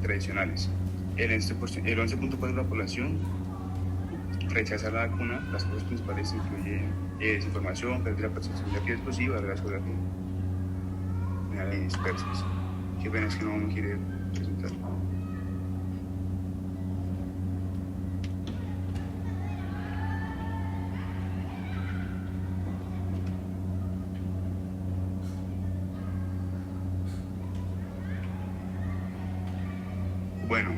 tradicionales. El 11.4% de la población rechaza la vacuna. Las causas principales incluyen desinformación, pérdida de la percepción de riesgos y barreras geográficas y dispersas. Qué pena es que no me quiere presentar. Bueno,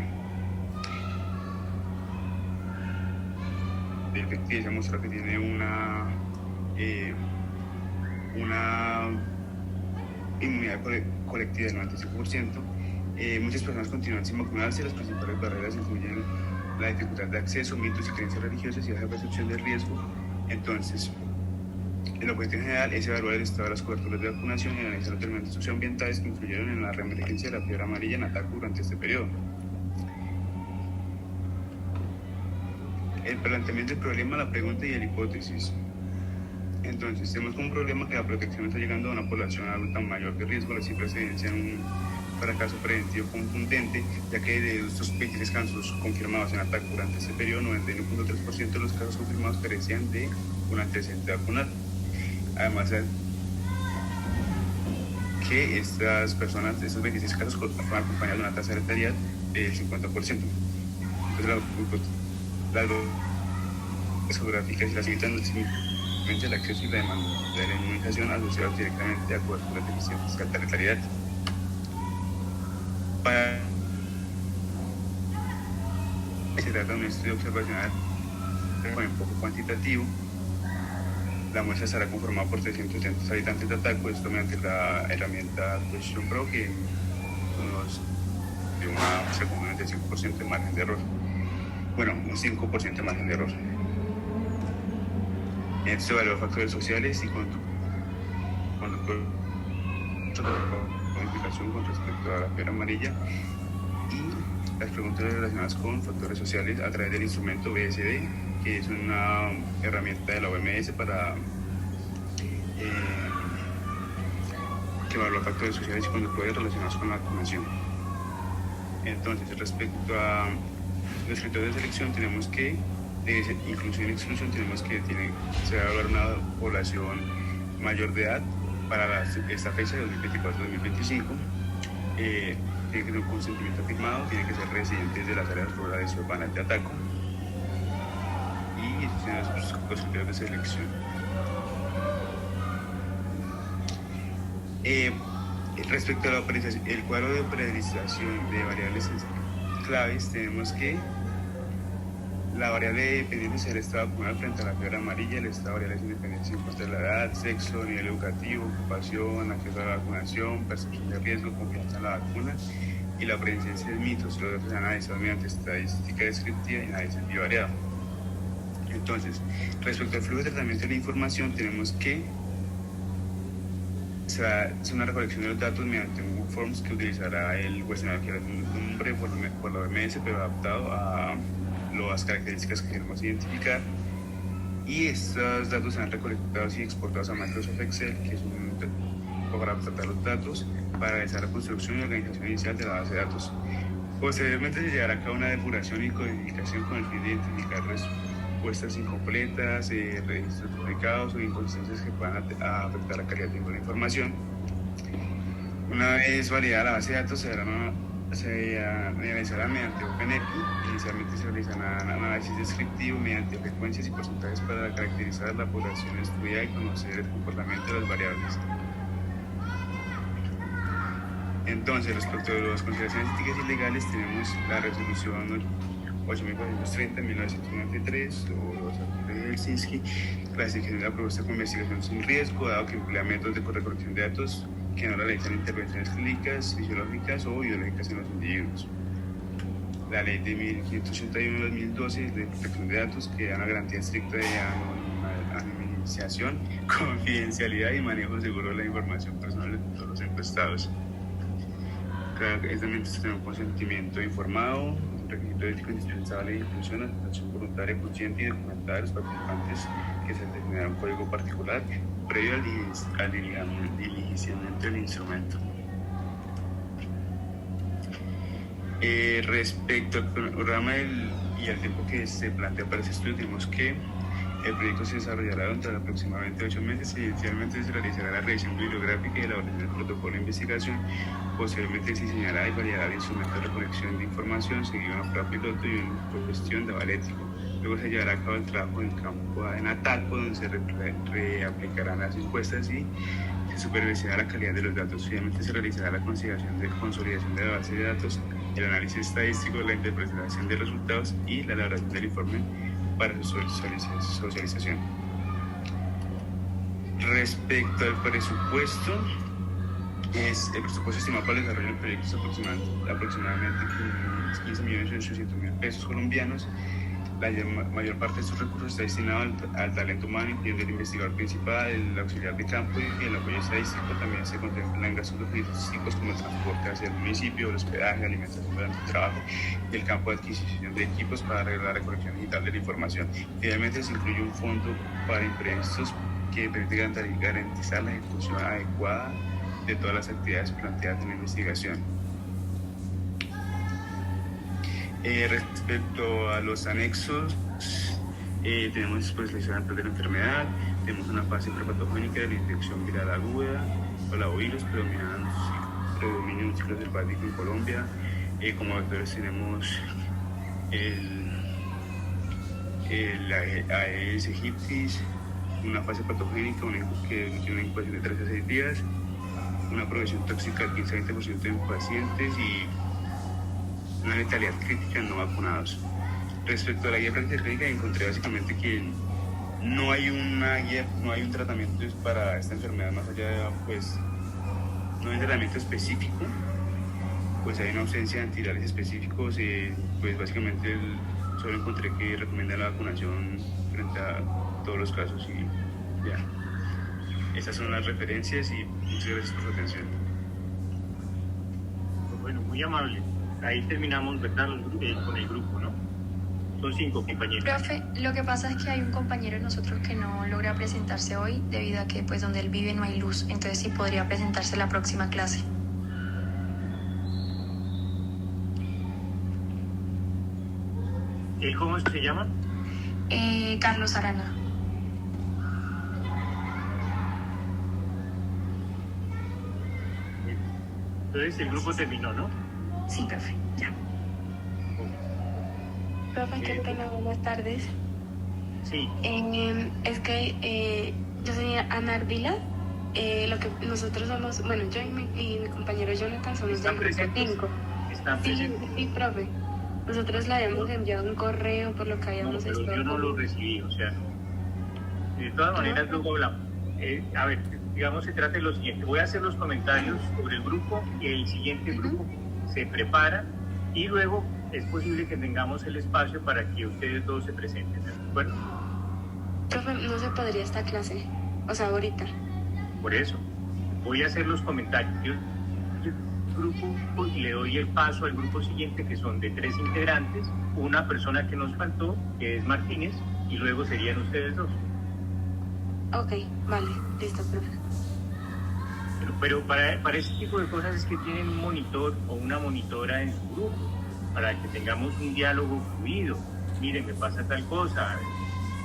el se muestra que tiene una inmunidad colectiva del 95%. Muchas personas continúan sin vacunarse. Las principales barreras incluyen la dificultad de acceso, mitos y creencias religiosas y baja percepción del riesgo. Entonces, el objetivo general es evaluar el estado de las coberturas de vacunación y analizar los elementos socioambientales que influyeron en la reemergencia de la fiebre amarilla en Ataco durante este periodo. El planteamiento del problema, la pregunta y la hipótesis. Entonces, tenemos como problema que la protección está llegando a una población adulta mayor de riesgo. Las cifras evidencian un fracaso preventivo contundente, ya que de estos 23 casos confirmados en Ataco durante este periodo, 91.3% de los casos confirmados carecían de un antecedente vacunal. Además, que estas personas, estos 26 casos, fueron acompañados de una tasa de letalidad del 50%. Entonces, las geográficas y las limitan el acceso y la demanda de la inmunización asociados directamente a coberturas deficientes y alta letalidad. Se trata de un estudio observacional con enfoque cuantitativo. La muestra estará conformada por 330 habitantes de Ataco, esto mediante la herramienta Question Pro, que nos dio un 95% de margen de error. Bueno, un 5% de margen de error. Esto evalúa factores sociales y modificación con respecto a la fiebre amarilla y las preguntas relacionadas con factores sociales a través del instrumento BSD, que es una herramienta de la OMS para que evalúa factores sociales y conductuales relacionados con la vacunación. Entonces, respecto a los criterios de selección, tenemos que de inclusión y exclusión tenemos que se va a evaluar una población mayor de edad para esta fecha de 2024-2025. Tiene que tener un consentimiento firmado, tienen que ser residentes de las áreas rurales y urbanas de Ataco, y esos son los criterios de selección. Respecto a el cuadro de priorización de variables claves, tenemos que la variable dependiente será el estado vacunal frente a la fiebre amarilla. El estado variable es independencia en cuanto a la edad, sexo, nivel educativo, ocupación, acceso a la vacunación, percepción de riesgo, confianza en la vacuna y la presencia de mitos. Los datos se analizados mediante estadística descriptiva y análisis bivariado. Entonces, respecto al flujo de tratamiento de la información, tenemos que es una recolección de los datos mediante un Forms que utilizará el cuestionario que es un nombre por la OMS, pero adaptado a las características que queremos identificar, y estos datos serán recolectados y exportados a Microsoft Excel, que es un programa para tratar los datos, para realizar la construcción y organización inicial de la base de datos. Posteriormente se llevará a cabo una depuración y codificación con el fin de identificar respuestas incompletas, registros duplicados o inconsistencias que puedan afectar la calidad de la información. Una vez validada la base de datos, se analizará mediante OpenEPI. Inicialmente se realizará un análisis descriptivo mediante frecuencias y porcentajes para caracterizar la población estudiada y conocer el comportamiento de las variables. Entonces, respecto a las consideraciones éticas y legales, tenemos la resolución 8430 de 1993 o los artículos de Helsinki, clasificación de la propuesta con investigación sin riesgo, dado que emplea métodos de recolección de datos que no realizan intervenciones clínicas, fisiológicas o biológicas en los individuos. La ley de 1581 de 2012 de protección de datos, que da una garantía estricta de anonimización, confidencialidad y manejo seguro de la información personal de todos los encuestados. Es también tener un consentimiento informado, un requisito ético indispensable de inclusión, aceptación voluntaria, consciente y documentada de los participantes, que se determinará un código particular previo al diligenciamiento del instrumento. Respecto al programa y al tiempo que se plantea para ese estudio, tenemos que El proyecto se desarrollará durante aproximadamente 8 meses y inicialmente se realizará la revisión bibliográfica y elaboración del protocolo de investigación. Posteriormente se diseñará y validará instrumentos de recolección de información, seguido una prueba piloto y una cuestión de aval ético. Luego se llevará a cabo el trabajo en campo en ATACO, donde se reaplicarán las encuestas y se supervisará la calidad de los datos. Finalmente se realizará la consolidación de la base de datos, el análisis estadístico, la interpretación de resultados y la elaboración del informe para su socialización. Respecto al presupuesto, el presupuesto estimado para el desarrollo del proyecto es aproximadamente 15.800.000 pesos colombianos. La mayor parte de estos recursos está destinado al talento humano, incluyendo el investigador principal, el auxiliar de campo y el apoyo estadístico. También se contemplan gastos logísticos como el transporte hacia el municipio, el hospedaje, alimentación durante el trabajo y el campo de adquisición de equipos para la recolección digital de la información. Finalmente se incluye un fondo para imprevistos que permite garantizar la ejecución adecuada de todas las actividades planteadas en la investigación. Respecto a los anexos, tenemos pues la historia de la enfermedad, tenemos una fase prepatogénica de la infección viral aguda, parvovirus, predominio ciclo selvático en Colombia. Como vectores tenemos la Aedes aegypti, una fase patogénica que tiene una incubación de 3 a 6 días, una progresión tóxica del 15 a 20% en pacientes y una letalidad crítica en no vacunados. Respecto a la guía práctica clínica, encontré básicamente que no hay una guía, no hay un tratamiento para esta enfermedad más allá de, pues, no hay un tratamiento específico, pues hay una ausencia de antivirales específicos, pues básicamente solo encontré que recomienda la vacunación frente a todos los casos y ya. Estas son las referencias y muchas gracias por su atención. Bueno, muy amable. Ahí terminamos, ¿verdad? Con el grupo, ¿no? Son 5 compañeros. Profe, lo que pasa es que hay un compañero de nosotros que no logra presentarse hoy debido a que pues donde él vive no hay luz, entonces sí podría presentarse la próxima clase. ¿Él cómo se llama? Carlos Arana. Entonces el grupo terminó, ¿no? Sí, profe, ya. Profe, qué pena, buenas tardes. Sí. Es que yo soy Ana Ardila. Lo que nosotros somos, bueno, yo y mi compañero Jonathan somos del grupo 5. ¿Están Sí, presentes? sí, profe. Nosotros le habíamos enviado un correo por lo que habíamos No, pero estado. yo no lo recibí, o sea, de todas maneras luego hablamos. A ver, digamos, se trata de lo siguiente. Voy a hacer los comentarios sobre el grupo y el siguiente grupo se prepara y luego es posible que tengamos el espacio para que ustedes dos se presenten, ¿de acuerdo? Profe, no se podría esta clase, o sea, ahorita. Por eso, voy a hacer los comentarios del grupo y le doy el paso al grupo siguiente, que son de 3 integrantes, una persona que nos faltó, que es Martínez, y luego serían ustedes dos. Ok, vale, listo, profe. Pero para ese tipo de cosas es que tienen un monitor o una monitora en su grupo, para que tengamos un diálogo fluido. Miren, me pasa tal cosa.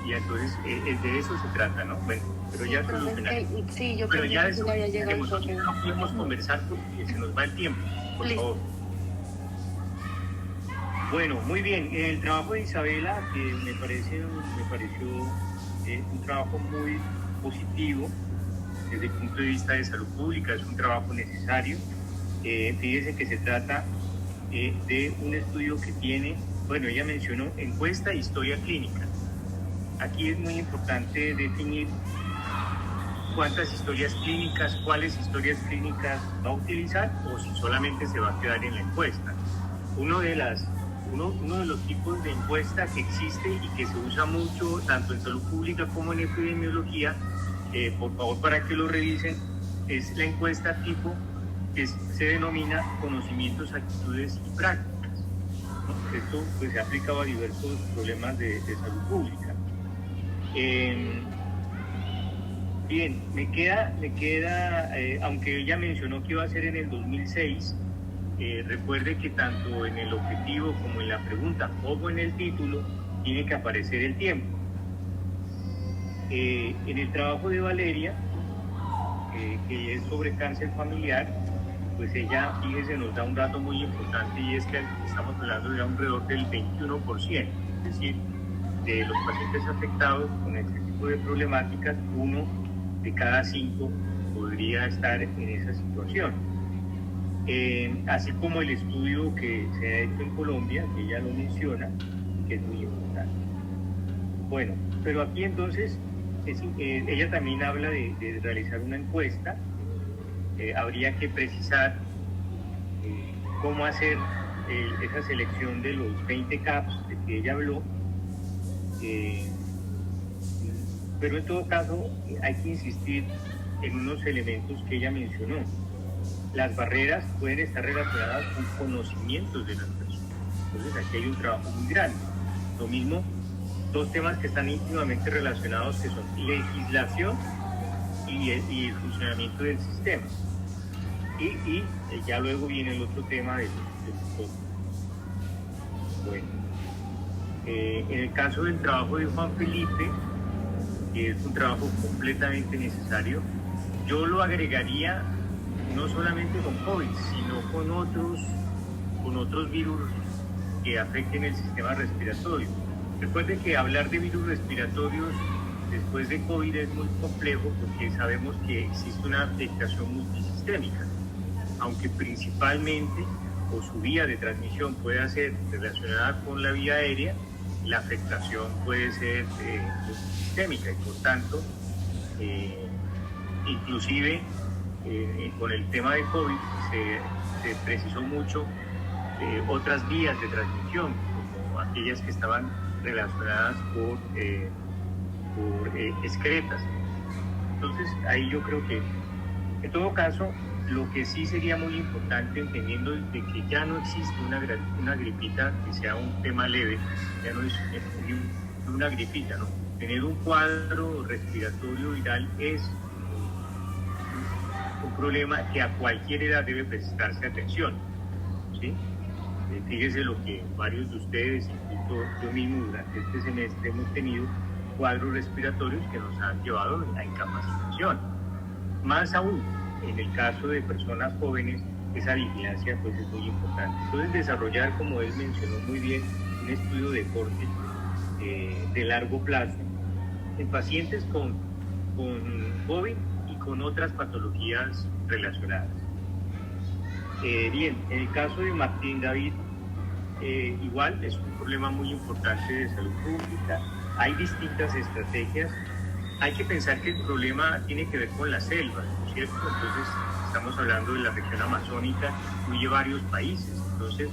Y entonces de eso se trata, ¿no? Bueno, pero ya solucionamos. Sí, yo Pero pensé ya que eso sí le había llegado el nosotros correo. no podemos conversar porque se nos va el tiempo, por Listo. favor. Bueno, muy bien. El trabajo de Isabela, que me pareció un trabajo muy positivo desde el punto de vista de salud pública, es un trabajo necesario. Fíjese que se trata de un estudio que tiene, bueno, ella mencionó encuesta e historia clínica. Aquí es muy importante definir cuántas historias clínicas, cuáles historias clínicas va a utilizar o si solamente se va a quedar en la encuesta. Uno de los tipos de encuesta que existe y que se usa mucho tanto en salud pública como en epidemiología, por favor para que lo revisen, es la encuesta tipo que se denomina conocimientos, actitudes y prácticas, ¿no? Esto pues, se ha aplicado a diversos problemas de salud pública. Bien, me queda aunque ella mencionó que iba a ser en el 2006, recuerde que tanto en el objetivo como en la pregunta como en el título tiene que aparecer el tiempo. En el trabajo de Valeria, que es sobre cáncer familiar, pues ella, fíjese, nos da un dato muy importante, y es que estamos hablando de alrededor del 21%, es decir, de los pacientes afectados con este tipo de problemáticas, 1 de cada 5 podría estar en esa situación. Así como el estudio que se ha hecho en Colombia, que ella lo menciona, que es muy importante. Bueno, pero aquí entonces ella también habla de realizar una encuesta. Habría que precisar cómo hacer esa selección de los 20 CAPs de que ella habló, pero en todo caso hay que insistir en unos elementos que ella mencionó. Las barreras pueden estar relacionadas con conocimientos de las personas, entonces aquí hay un trabajo muy grande. Lo mismo, dos temas que están íntimamente relacionados, que son legislación y el funcionamiento del sistema. Y ya luego viene el otro tema del bueno, en el caso del trabajo de Juan Felipe, que es un trabajo completamente necesario, yo lo agregaría no solamente con COVID, sino con otros virus que afecten el sistema respiratorio. Recuerden que hablar de virus respiratorios después de COVID es muy complejo, porque sabemos que existe una afectación multisistémica, aunque principalmente o su vía de transmisión pueda ser relacionada con la vía aérea, la afectación puede ser multisistémica, y por tanto, inclusive con el tema de COVID se precisó mucho otras vías de transmisión, como aquellas que estaban relacionadas por excretas. Entonces ahí yo creo que en todo caso lo que sí sería muy importante, entendiendo de que ya no existe una gripita que sea un tema leve, ya no es una gripita, ¿no? Tener un cuadro respiratorio viral es un problema que a cualquier edad debe prestarse atención, ¿sí? Fíjese lo que varios de ustedes, incluso yo mismo durante este semestre, hemos tenido cuadros respiratorios que nos han llevado a incapacitación. Más aún, en el caso de personas jóvenes, esa vigilancia pues es muy importante. Entonces desarrollar, como él mencionó muy bien, un estudio de corte de largo plazo en pacientes con COVID y con otras patologías relacionadas. Bien, en el caso de Martín David, igual es un problema muy importante de salud pública. Hay distintas estrategias. Hay que pensar que el problema tiene que ver con la selva, ¿no es cierto? Entonces estamos hablando de la región amazónica, incluye varios países. Entonces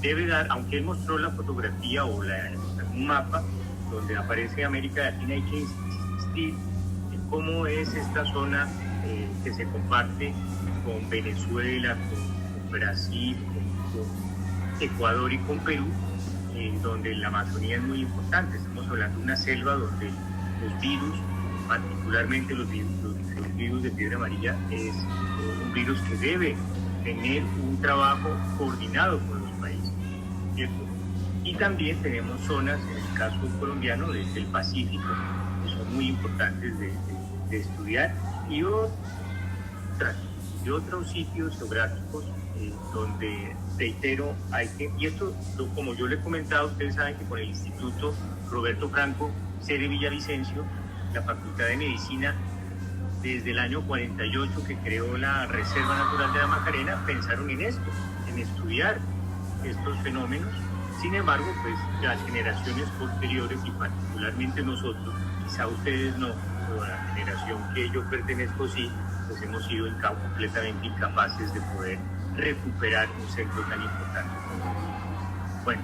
debe dar, aunque él mostró la fotografía o un mapa donde aparece América Latina, hay que insistir en cómo es esta zona que se comparte con Venezuela, con Brasil, con Ecuador y con Perú, donde la Amazonía es muy importante. Estamos hablando de una selva donde los virus, particularmente los virus de fiebre amarilla, es un virus que debe tener un trabajo coordinado con los países, ¿cierto? Y también tenemos zonas, en el caso colombiano, desde el Pacífico, que son muy importantes de estudiar, y otros sitios geográficos donde, reitero, hay que, y esto, como yo le he comentado, ustedes saben que con el Instituto Roberto Franco, sede Villavicencio, la Facultad de Medicina, desde el año 48 que creó la Reserva Natural de la Macarena, pensaron en esto, en estudiar estos fenómenos. Sin embargo, pues las generaciones posteriores, y particularmente nosotros, quizá ustedes no, pero la generación que yo pertenezco sí, pues hemos sido completamente incapaces de poder recuperar un centro tan importante. Bueno,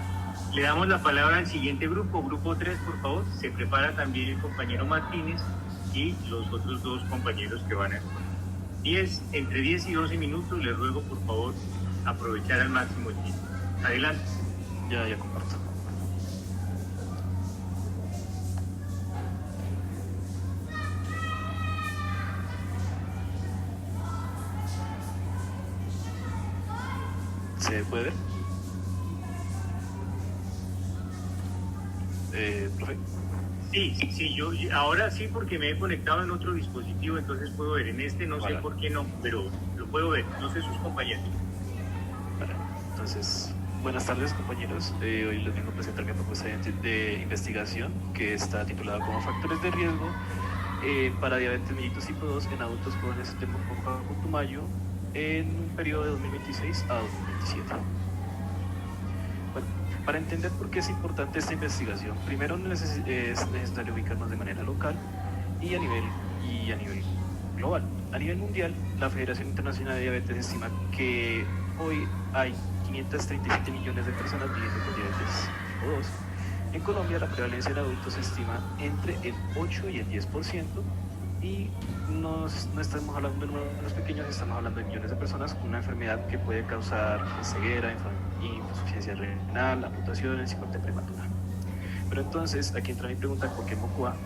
le damos la palabra al siguiente grupo, grupo 3, por favor. Se prepara también el compañero Martínez y los otros dos compañeros que van a estar. Entre 10 y 12 minutos, les ruego por favor aprovechar al máximo el tiempo. Adelante. Ya comparto. ¿Se puede? profe. Sí, yo ahora sí porque me he conectado en otro dispositivo, entonces puedo ver. En este no sé por qué no, pero lo puedo ver. No sé sus compañeros. Vale. Entonces, buenas tardes, compañeros. Hoy les vengo a presentar mi propuesta de investigación que está titulada como Factores de Riesgo para diabetes mellitus tipo 2 en adultos jóvenes de Putumayo en un periodo de 2026 a 2027. Bueno, para entender por qué es importante esta investigación, primero es necesario ubicarnos de manera local y a nivel global. A nivel mundial, la Federación Internacional de Diabetes estima que hoy hay 537 millones de personas viviendo con diabetes tipo 2. En Colombia, la prevalencia en adultos se estima entre el 8 y el 10%, y no estamos hablando de números pequeños, estamos hablando de millones de personas con una enfermedad que puede causar ceguera, insuficiencia renal, amputaciones y muerte prematura. Pero entonces, aquí entra mi pregunta: ¿por qué Mocoa?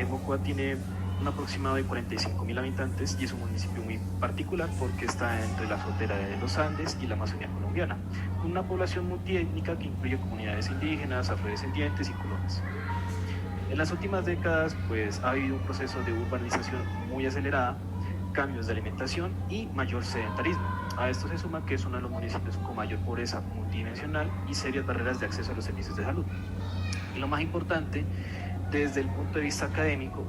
Mocoa tiene un aproximado de 45.000 habitantes y es un municipio muy particular porque está entre la frontera de los Andes y la Amazonía colombiana, con una población multiétnica que incluye comunidades indígenas, afrodescendientes y colonos. En las últimas décadas, pues, ha habido un proceso de urbanización muy acelerada, cambios de alimentación y mayor sedentarismo. A esto se suma que es uno de los municipios con mayor pobreza multidimensional y serias barreras de acceso a los servicios de salud. Y lo más importante, desde el punto de vista académico,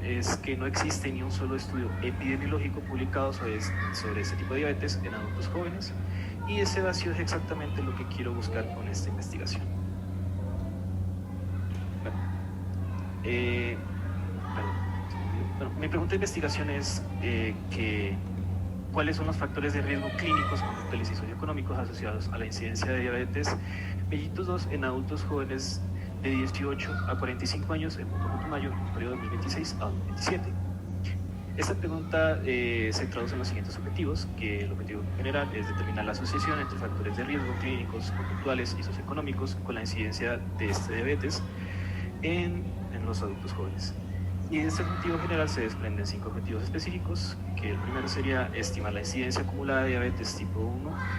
es que no existe ni un solo estudio epidemiológico publicado sobre este tipo de diabetes en adultos jóvenes, y ese vacío es exactamente lo que quiero buscar con esta investigación. Mi pregunta de investigación es ¿cuáles son los factores de riesgo clínicos, conductuales y socioeconómicos asociados a la incidencia de diabetes mellitus 2 en adultos jóvenes de 18 a 45 años en Putumayo en el periodo 2026 a 2027? Esta pregunta se traduce en los siguientes objetivos, que el objetivo general es determinar la asociación entre factores de riesgo clínicos, conductuales y socioeconómicos con la incidencia de este diabetes en los adultos jóvenes. Y de este objetivo general se desprenden 5 objetivos específicos, que el primero sería estimar la incidencia acumulada de diabetes tipo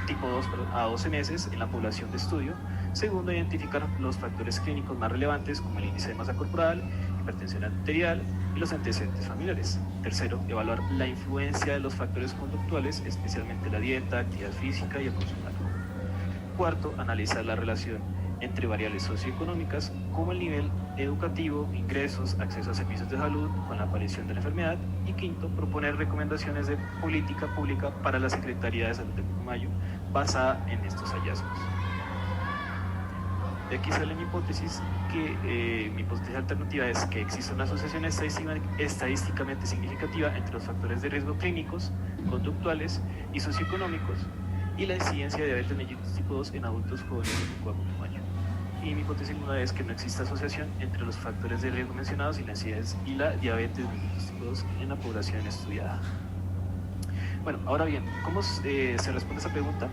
2 a 12 meses en la población de estudio. Segundo, identificar los factores clínicos más relevantes como el índice de masa corporal, hipertensión arterial y los antecedentes familiares. Tercero, evaluar la influencia de los factores conductuales, especialmente la dieta, actividad física y el consumo de alcohol. Cuarto, analizar la relación entre variables socioeconómicas como el nivel educativo, ingresos, acceso a servicios de salud con la aparición de la enfermedad. Y quinto, proponer recomendaciones de política pública para la Secretaría de Salud de Putumayo basada en estos hallazgos. De aquí sale mi hipótesis alternativa es que existe una asociación estadísticamente significativa entre los factores de riesgo clínicos, conductuales y socioeconómicos y la incidencia de diabetes mellitus tipo 2 en adultos jóvenes de Putumayo. Y mi hipótesis segunda es que no existe asociación entre los factores de riesgo mencionados y la diabetes mellitus tipo 2 en la población estudiada. Bueno, ahora bien, ¿cómo se responde a esa pregunta?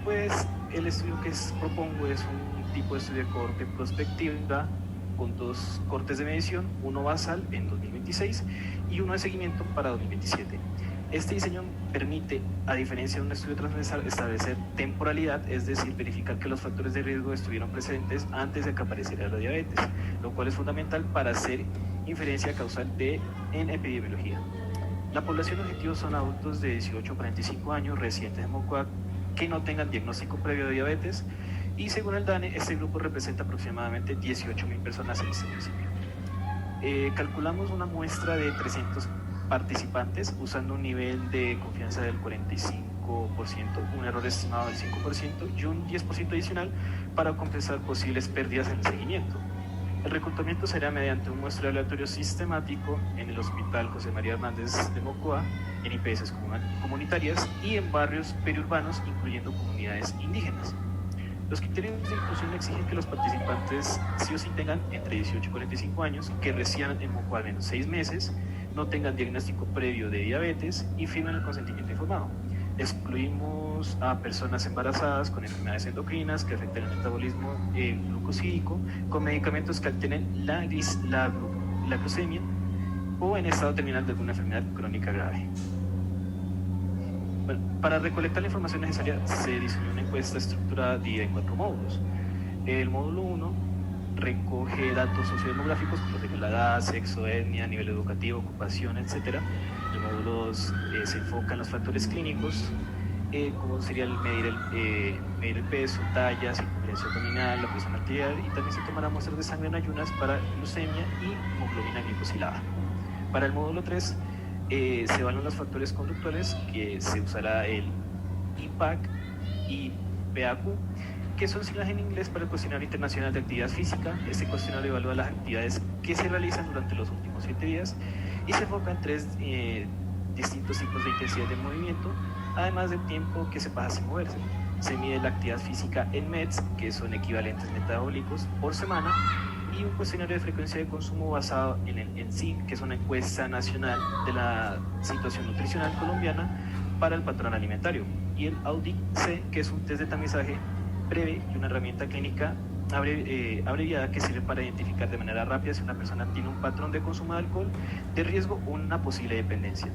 Pues el estudio que propongo es un tipo de estudio de cohorte prospectiva con 2 cortes de medición, uno basal en 2026 y uno de seguimiento para 2027. Este diseño permite, a diferencia de un estudio transversal, establecer temporalidad, es decir, verificar que los factores de riesgo estuvieron presentes antes de que apareciera la diabetes, lo cual es fundamental para hacer inferencia causal en epidemiología. La población objetivo son adultos de 18 a 45 años residentes en Mocoa que no tengan diagnóstico previo de diabetes, y según el DANE, este grupo representa aproximadamente 18.000 personas en este municipio. Calculamos una muestra de 300 participantes usando un nivel de confianza del 45%, un error estimado del 5% y un 10% adicional para compensar posibles pérdidas en el seguimiento. El reclutamiento será mediante un muestreo aleatorio sistemático en el Hospital José María Hernández de Mocoa, en IPS comunitarias y en barrios periurbanos, incluyendo comunidades indígenas. Los criterios de inclusión exigen que los participantes sí o sí tengan entre 18 y 45 años, que residan en Mocoa al menos 6 meses, no tengan diagnóstico previo de diabetes y firmen el consentimiento informado. Excluimos a personas embarazadas con enfermedades endocrinas que afecten el metabolismo glucosídico, con medicamentos que alteren la glucemia o en estado terminal de alguna enfermedad crónica grave. Bueno, para recolectar la información necesaria se diseñó una encuesta estructurada dividida en 4 módulos. El módulo 1 recoge datos sociodemográficos, como sería la edad, sexo, etnia, nivel educativo, ocupación, etc. El módulo 2 se enfoca en los factores clínicos, como sería medir el peso, talla, circunferencia abdominal, la presión arterial, y también se tomará muestras de sangre en ayunas para glucemia y hemoglobina glicosilada. Para el módulo 3 se evalúan los factores conductuales, que se usará el IPAC y PAQ, que son siglas en inglés para el Cuestionario Internacional de Actividad Física. Este cuestionario evalúa las actividades que se realizan durante los últimos 7 días y se enfoca en 3 distintos tipos de intensidad de movimiento, además del tiempo que se pasa sin moverse. Se mide la actividad física en METs, que son equivalentes metabólicos por semana, y un cuestionario de frecuencia de consumo basado en el ENSIN, que es una encuesta nacional de la situación nutricional colombiana para el patrón alimentario, y el AUDIC-C, que es un test de tamizaje breve y una herramienta clínica abreviada que sirve para identificar de manera rápida si una persona tiene un patrón de consumo de alcohol de riesgo o una posible dependencia.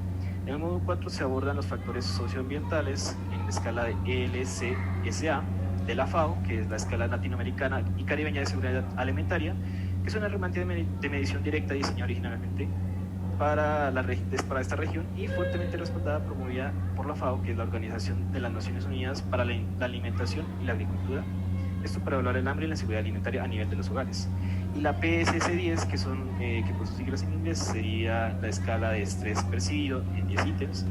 En el módulo 4 se abordan los factores socioambientales en la escala de LCSA de la FAO, que es la escala latinoamericana y caribeña de seguridad alimentaria, que es una herramienta de medición directa diseñada originalmente para esta región y fuertemente respaldada, promovida por la FAO, que es la Organización de las Naciones Unidas para la Alimentación y la Agricultura. Esto para evaluar el hambre y la seguridad alimentaria a nivel de los hogares. Y la PSS-10, que por sus siglas en inglés sería la escala de estrés percibido en 10 ítems,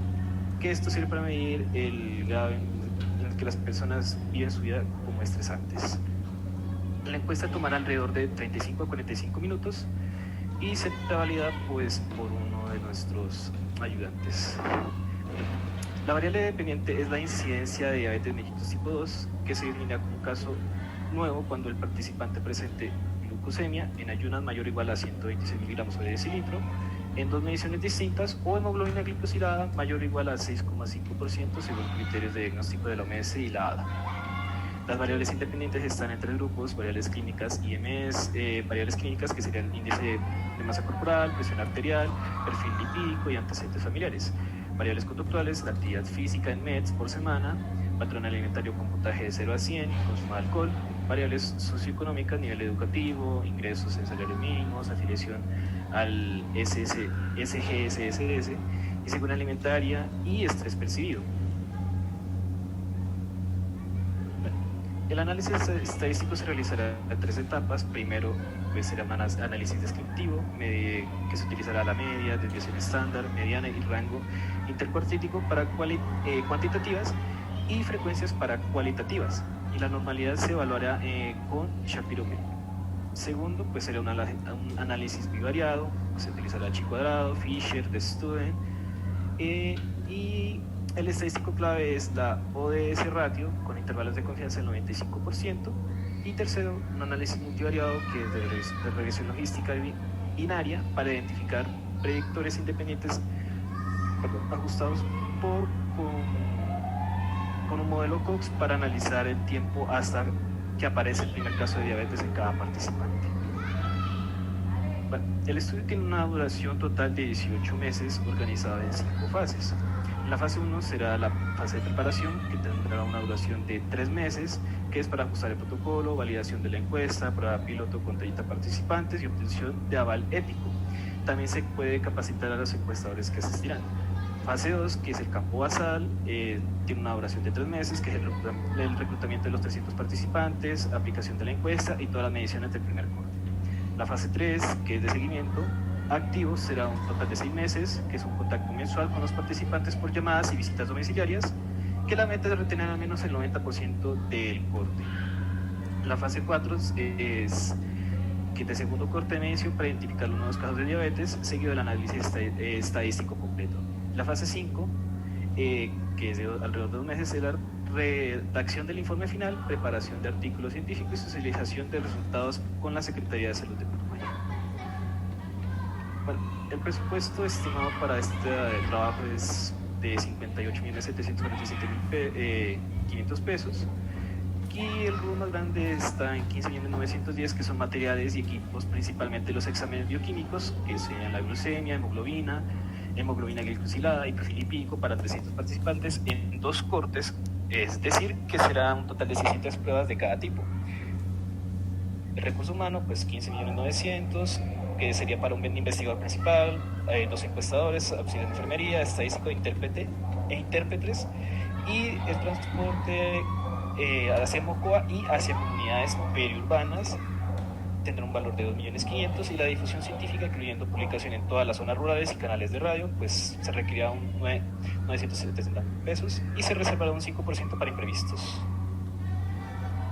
que esto sirve para medir el grado en el que las personas viven su vida como estresantes. La encuesta tomará alrededor de 35 a 45 minutos y será validada pues por uno de nuestros ayudantes. La variable dependiente es la incidencia de diabetes mellitus tipo 2, que se denomina como un caso nuevo cuando el participante presente glucosemia en ayunas mayor o igual a 126 miligramos sobre decilitro en 2 mediciones distintas, o hemoglobina glicosilada mayor o igual a 6,5% según criterios de diagnóstico de la OMS y la ADA. Las variables independientes están en 3 grupos: variables clínicas IMS, variables clínicas que serían el índice de masa corporal, presión arterial, perfil lipídico y antecedentes familiares. Variables conductuales, la actividad física en METs por semana, patrón alimentario con puntaje de 0 a 100, consumo de alcohol. Variables socioeconómicas, nivel educativo, ingresos en salarios mínimos, afiliación al SGSS y seguridad alimentaria y estrés percibido. El análisis estadístico se realizará en 3 etapas. Primero pues, será un análisis descriptivo, que se utilizará la media, desviación estándar, mediana y rango intercuartítico para cuantitativas y frecuencias para cualitativas. Y la normalidad se evaluará con Shapiro-Wilk. Segundo, pues será un análisis bivariado, se utilizará chi cuadrado, Fisher, de Student, y el estadístico clave es la ODS ratio con intervalos de confianza del 95%. Y tercero, un análisis multivariado que es de regresión logística binaria para identificar predictores independientes ajustados con un modelo Cox para analizar el tiempo hasta que aparece el primer caso de diabetes en cada participante. Bueno, el estudio tiene una duración total de 18 meses organizada en 5 fases. La fase 1 será la fase de preparación, que tendrá una duración de 3 meses, que es para ajustar el protocolo, validación de la encuesta, prueba piloto con 30 participantes y obtención de aval ético. También se puede capacitar a los encuestadores que asistirán. Fase 2, que es el campo basal, tiene una duración de 3 meses, que es el reclutamiento de los 300 participantes, aplicación de la encuesta y todas las mediciones del primer corte. La fase 3, que es de seguimiento activo, será un total de 6 meses, que es un contacto mensual con los participantes por llamadas y visitas domiciliarias, que la meta es retener al menos el 90% del corte. La fase 4 es que de segundo corte de medición para identificar los nuevos casos de diabetes, seguido del análisis estadístico completo. La fase 5, que es de alrededor de 2 meses, es la redacción del informe final, preparación de artículos científicos y socialización de resultados con la Secretaría de Salud de Putumayo. Bueno, el presupuesto estimado para este trabajo es de 58.747.500 pesos, y el rubro más grande está en 15.910, que son materiales y equipos, principalmente los exámenes bioquímicos, que serían la glucemia, hemoglobina glicosilada y perfil lipídico para 300 participantes en 2 cortes, es decir, que será un total de 600 pruebas de cada tipo. El recurso humano, pues 15.900.000, que sería para un investigador principal, 2 encuestadores, auxiliar de enfermería, estadístico, intérpretes, y el transporte hacia Mocoa y hacia comunidades periurbanas tendrá un valor de 2.500.000, y la difusión científica, incluyendo publicación en todas las zonas rurales y canales de radio, pues se requerirá un 970 pesos, y se reservará un 5% para imprevistos.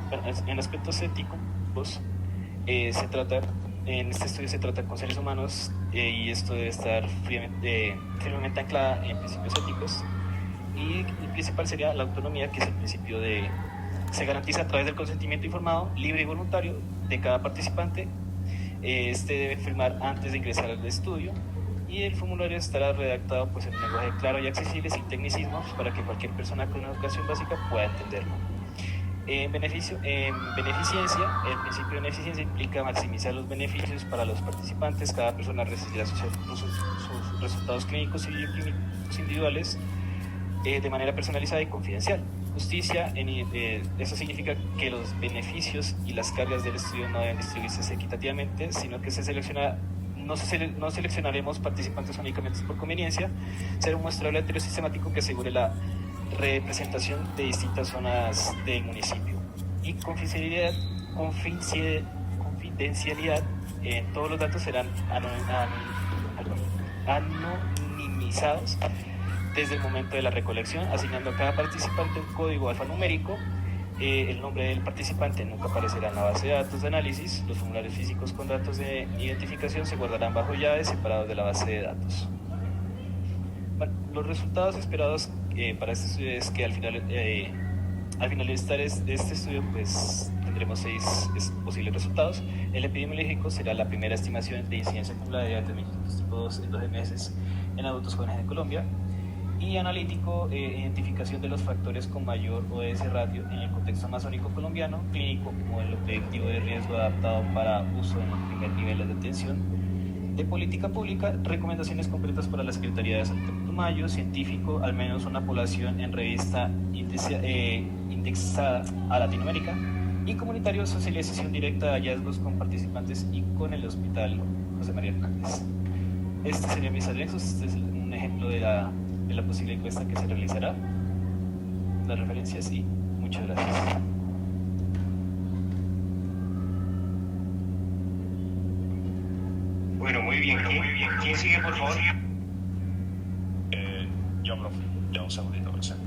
Bueno, en aspectos éticos, en este estudio se trata con seres humanos, y esto debe estar firmemente anclada en principios éticos, y el principal sería la autonomía, que es el principio se garantiza a través del consentimiento informado, libre y voluntario de cada participante. Este debe firmar antes de ingresar al estudio, y el formulario estará redactado pues en un lenguaje claro y accesible, sin tecnicismos, para que cualquier persona con una educación básica pueda entenderlo. En beneficiencia, el principio de beneficencia implica maximizar los beneficios para los participantes. Cada persona recibirá sus resultados clínicos y bioquímicos individuales de manera personalizada y confidencial. Justicia, eso significa que los beneficios y las cargas del estudio no deben distribuirse equitativamente, sino que no seleccionaremos participantes únicamente por conveniencia. Será un muestreo aleatorio sistemático que asegure la representación de distintas zonas del municipio. Y confidencialidad, todos los datos serán anonimizados desde el momento de la recolección, asignando a cada participante un código alfanumérico. El nombre del participante nunca aparecerá en la base de datos de análisis. Los formularios físicos con datos de identificación se guardarán bajo llave, separados de la base de datos. Bueno, los resultados esperados para este estudio es que al finalizar este estudio pues tendremos 6 posibles resultados. El epidemiológico será la primera estimación de incidencia acumulada de diabetes mellitus tipo 2 en 12 meses en adultos jóvenes de Colombia. Y analítico, identificación de los factores con mayor ODS ratio en el contexto amazónico colombiano. Clínico, modelo predictivo de riesgo adaptado para uso en los primeros niveles de atención. De política pública, recomendaciones concretas para la Secretaría de Salud de Putumayo. Científico, al menos una población en revista indexada a Latinoamérica. Y comunitario, socialización directa de hallazgos con participantes y con el Hospital José María Hernández. Este sería mis anexos. Este es un ejemplo de la posible encuesta que se realizará. Las referencias, y muchas gracias. Bueno, muy bien. ¿Quién sigue, por favor? Yo, profe. Ya un segundito, presente.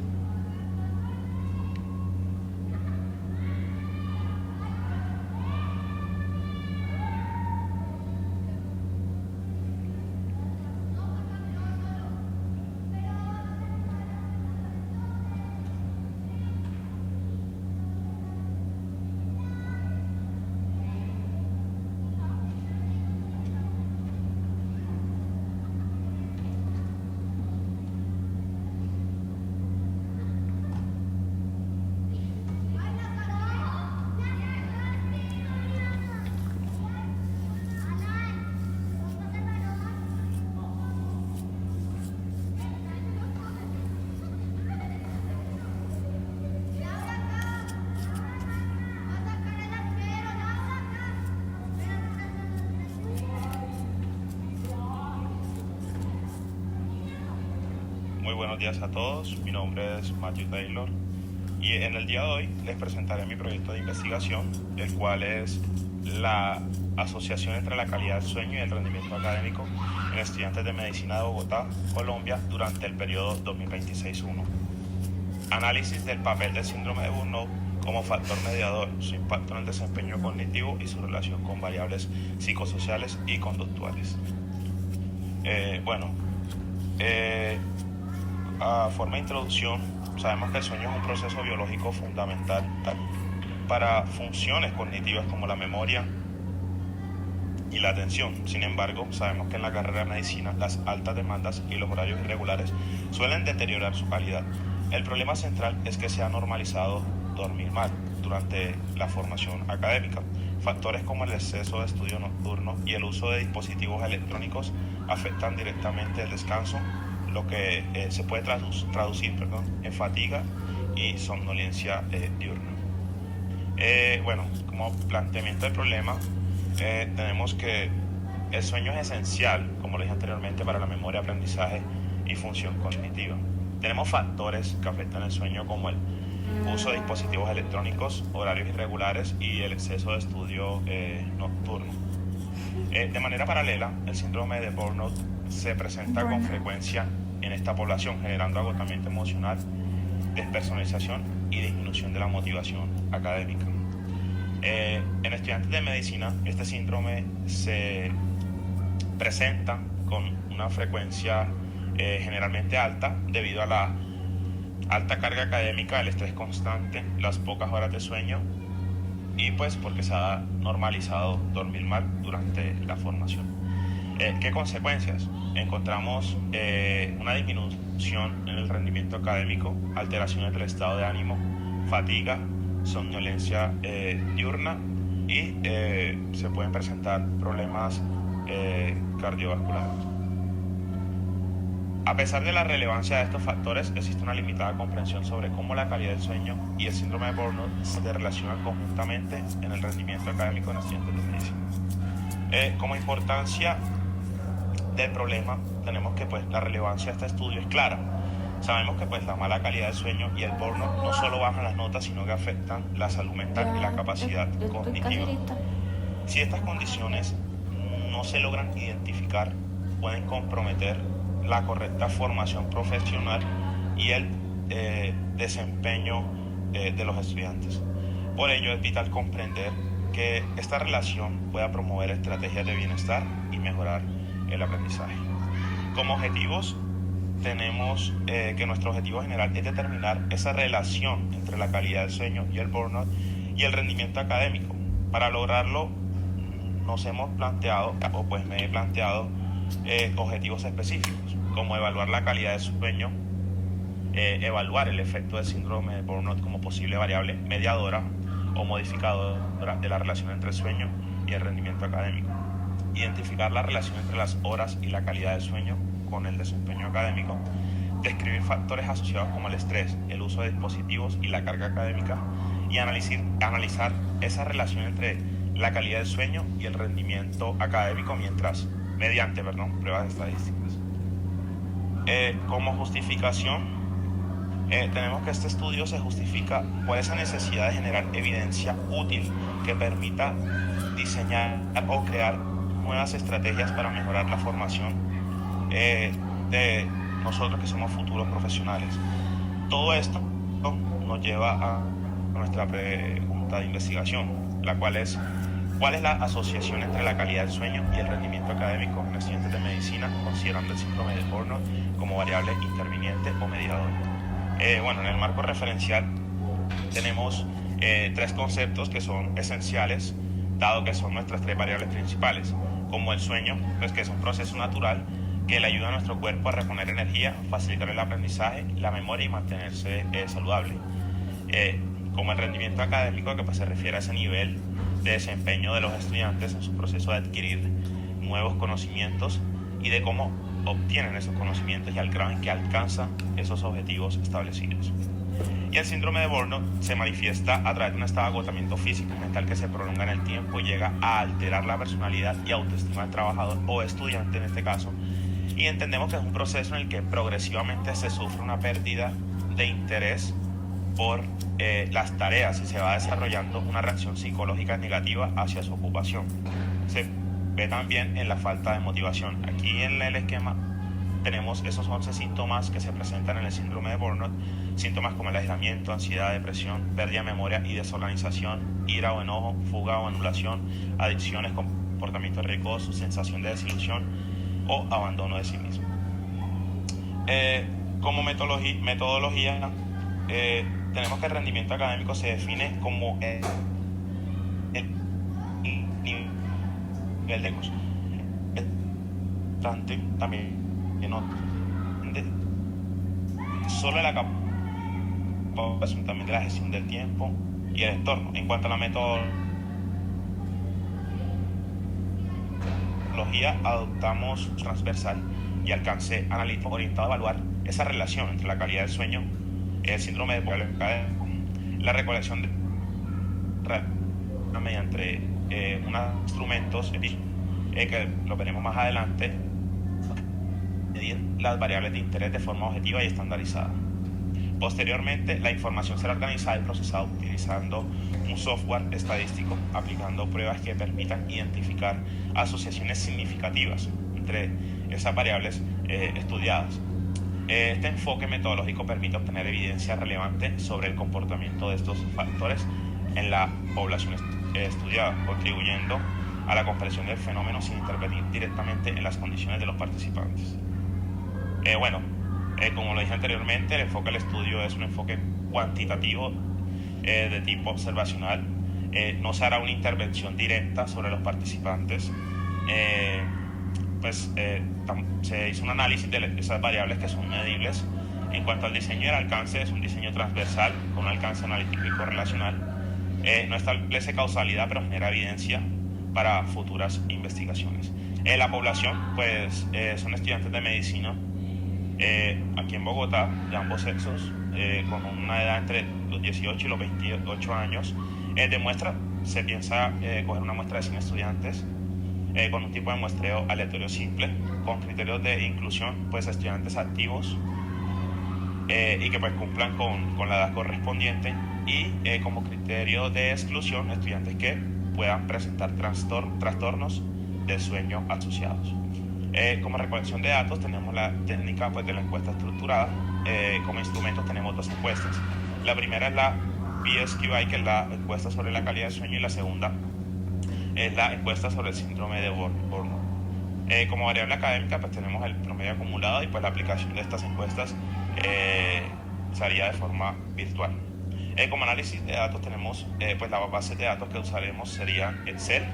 Muy buenos días a todos, mi nombre es Matthew Taylor y en el día de hoy les presentaré mi proyecto de investigación, el cual es la asociación entre la calidad del sueño y el rendimiento académico en estudiantes de medicina de Bogotá, Colombia, durante el periodo 2026-1. Análisis del papel del síndrome de Burnout como factor mediador, su impacto en el desempeño cognitivo y su relación con variables psicosociales y conductuales. A forma de introducción, sabemos que el sueño es un proceso biológico fundamental para funciones cognitivas como la memoria y la atención. Sin embargo, sabemos que en la carrera de medicina las altas demandas y los horarios irregulares suelen deteriorar su calidad. El problema central es que se ha normalizado dormir mal durante la formación académica. Factores como el exceso de estudio nocturno y el uso de dispositivos electrónicos afectan directamente el descanso, lo que se puede traducir en fatiga y somnolencia diurna. Bueno, como planteamiento del problema, tenemos que el sueño es esencial, como lo dije anteriormente, para la memoria, aprendizaje y función cognitiva. Tenemos factores que afectan el sueño, como el uso de dispositivos electrónicos, horarios irregulares y el exceso de estudio nocturno. De manera paralela, el síndrome de burnout se presenta con frecuencia en esta población, generando agotamiento emocional, despersonalización y disminución de la motivación académica. En estudiantes de medicina, este síndrome se presenta con una frecuencia generalmente alta debido a la alta carga académica, el estrés constante, las pocas horas de sueño y pues porque se ha normalizado dormir mal durante la formación. ¿Qué consecuencias? Encontramos una disminución en el rendimiento académico, alteraciones del estado de ánimo, fatiga, somnolencia diurna y se pueden presentar problemas cardiovasculares. A pesar de la relevancia de estos factores, existe una limitada comprensión sobre cómo la calidad del sueño y el síndrome de burnout se relacionan conjuntamente en el rendimiento académico en estudiantes de medicina. Como importancia del problema, tenemos que pues, la relevancia de este estudio es clara. Sabemos que pues, la mala calidad del sueño y el burnout no solo bajan las notas, sino que afectan la salud mental y la capacidad cognitiva. Si estas condiciones no se logran identificar, pueden comprometer la correcta formación profesional y el desempeño de los estudiantes. Por ello es vital comprender que esta relación pueda promover estrategias de bienestar y mejorar el aprendizaje. Como objetivos, tenemos que nuestro objetivo general es determinar esa relación entre la calidad del sueño y el burnout y el rendimiento académico. Para lograrlo, nos hemos planteado, o pues me he planteado, objetivos específicos, como evaluar la calidad del sueño, evaluar el efecto del síndrome de burnout como posible variable mediadora o modificadora de la relación entre el sueño y el rendimiento académico, identificar la relación entre las horas y la calidad del sueño con el desempeño académico, describir factores asociados como el estrés, el uso de dispositivos y la carga académica y analizar esa relación entre la calidad del sueño y el rendimiento académico mediante pruebas estadísticas. Como justificación, tenemos que este estudio se justifica por esa necesidad de generar evidencia útil que permita diseñar o crear nuevas estrategias para mejorar la formación de nosotros que somos futuros profesionales. Todo esto nos lleva a nuestra pregunta de investigación, la cual es: ¿cuál es la asociación entre la calidad del sueño y el rendimiento académico en estudiantes de medicina, considerando el síndrome de burnout como variable interviniente o mediador? Bueno, en el marco referencial tenemos tres conceptos que son esenciales, dado que son nuestras tres variables principales, como el sueño, pues que es un proceso natural que le ayuda a nuestro cuerpo a reponer energía, facilitar el aprendizaje, la memoria y mantenerse saludable. Como el rendimiento académico, que pues, se refiere a ese nivel de desempeño de los estudiantes en su proceso de adquirir nuevos conocimientos y de cómo obtienen esos conocimientos y al grado en que alcanzan esos objetivos establecidos. Y el síndrome de burnout se manifiesta a través de un estado de agotamiento físico y mental que se prolonga en el tiempo y llega a alterar la personalidad y autoestima del trabajador o estudiante en este caso, y entendemos que es un proceso en el que progresivamente se sufre una pérdida de interés por las tareas y se va desarrollando una reacción psicológica negativa hacia su ocupación. Se ve también en la falta de motivación. Aquí en el esquema tenemos esos 11 síntomas que se presentan en el síndrome de burnout, síntomas como el aislamiento, ansiedad, depresión, pérdida de memoria y desorganización, ira o enojo, fuga o anulación, adicciones, comportamiento riesgoso, sensación de desilusión o abandono de sí mismo. Como metodología, tenemos que el rendimiento académico se define como el nivel de gozo. También solo la capacidad también de la gestión del tiempo y el entorno. En cuanto a la metodología, adoptamos transversal y alcance analítico orientado a evaluar esa relación entre la calidad del sueño, el síndrome de burnout académico, la recolección mediante unos instrumentos que lo veremos más adelante, medir las variables de interés de forma objetiva y estandarizada. Posteriormente, la información será organizada y procesada utilizando un software estadístico, aplicando pruebas que permitan identificar asociaciones significativas entre esas variables estudiadas. Este enfoque metodológico permite obtener evidencia relevante sobre el comportamiento de estos factores en la población estudiada, contribuyendo a la comprensión del fenómeno sin intervenir directamente en las condiciones de los participantes. Como lo dije anteriormente, el enfoque del estudio es un enfoque cuantitativo de tipo observacional. No se hará una intervención directa sobre los participantes. Se hizo un análisis de esas variables que son medibles. En cuanto al diseño y el alcance, es un diseño transversal con un alcance analítico y correlacional. No establece causalidad, pero genera evidencia para futuras investigaciones. La población, son estudiantes de medicina aquí en Bogotá, de ambos sexos, con una edad entre los 18 y los 28 años. Se piensa coger una muestra de 100 estudiantes con un tipo de muestreo aleatorio simple, con criterios de inclusión, estudiantes activos y que cumplan con la edad correspondiente, y como criterio de exclusión, estudiantes que puedan presentar trastornos del sueño asociados. Como recolección de datos tenemos la técnica de la encuesta estructurada. Como instrumentos tenemos dos encuestas. La primera es la PSQI, que es la encuesta sobre la calidad del sueño, y la segunda es la encuesta sobre el síndrome de Burnout. Como variable académica tenemos el promedio acumulado, y la aplicación de estas encuestas se haría de forma virtual. Como análisis de datos tenemos las bases de datos que usaremos serían Excel,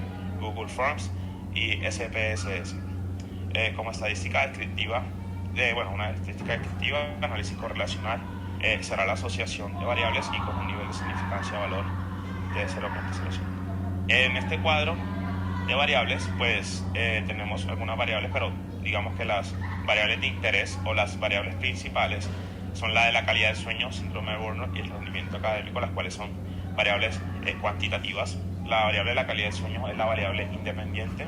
Google Forms y SPSS. Como estadística descriptiva, una estadística descriptiva, análisis correlacional, será la asociación de variables y con un nivel de significancia de valor de 0.05. En este cuadro de variables, tenemos algunas variables, pero digamos que las variables de interés o las variables principales son la de la calidad del sueño, síndrome de Burnout y el rendimiento académico, las cuales son variables cuantitativas. La variable de la calidad del sueño es la variable independiente.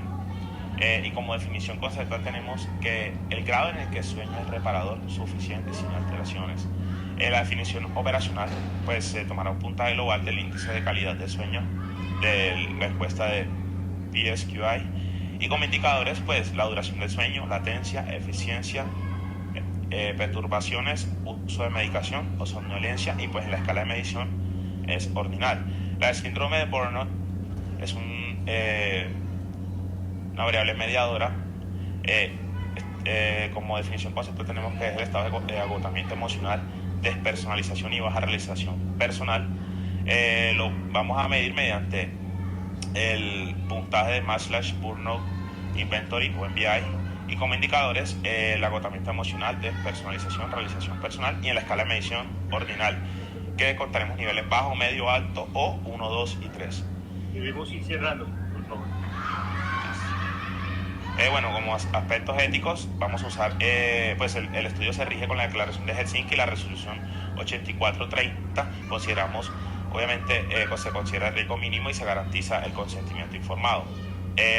Y como definición conceptual tenemos que el grado en el que el sueño es reparador, suficiente, sin alteraciones. La definición operacional, se tomará un puntaje global del índice de calidad del sueño de la encuesta de PSQI, y como indicadores, la duración del sueño, latencia, eficiencia, perturbaciones, uso de medicación o somnolencia, y en la escala de medición es ordinal. La del síndrome de Burnout es una variable mediadora. Como definición conceptual tenemos que es el estado de agotamiento emocional, despersonalización y baja realización personal. Lo vamos a medir mediante el puntaje de Maslach-Burnout Inventory o MBI, y como indicadores el agotamiento emocional, despersonalización, realización personal, y en la escala de medición ordinal, que contaremos niveles bajo, medio, alto o 1, 2 y 3. Debemos ir cerrando, por favor. Como aspectos éticos vamos a usar, el estudio se rige con la Declaración de Helsinki y la Resolución 8430. Consideramos, obviamente, se considera el riesgo mínimo y se garantiza el consentimiento informado.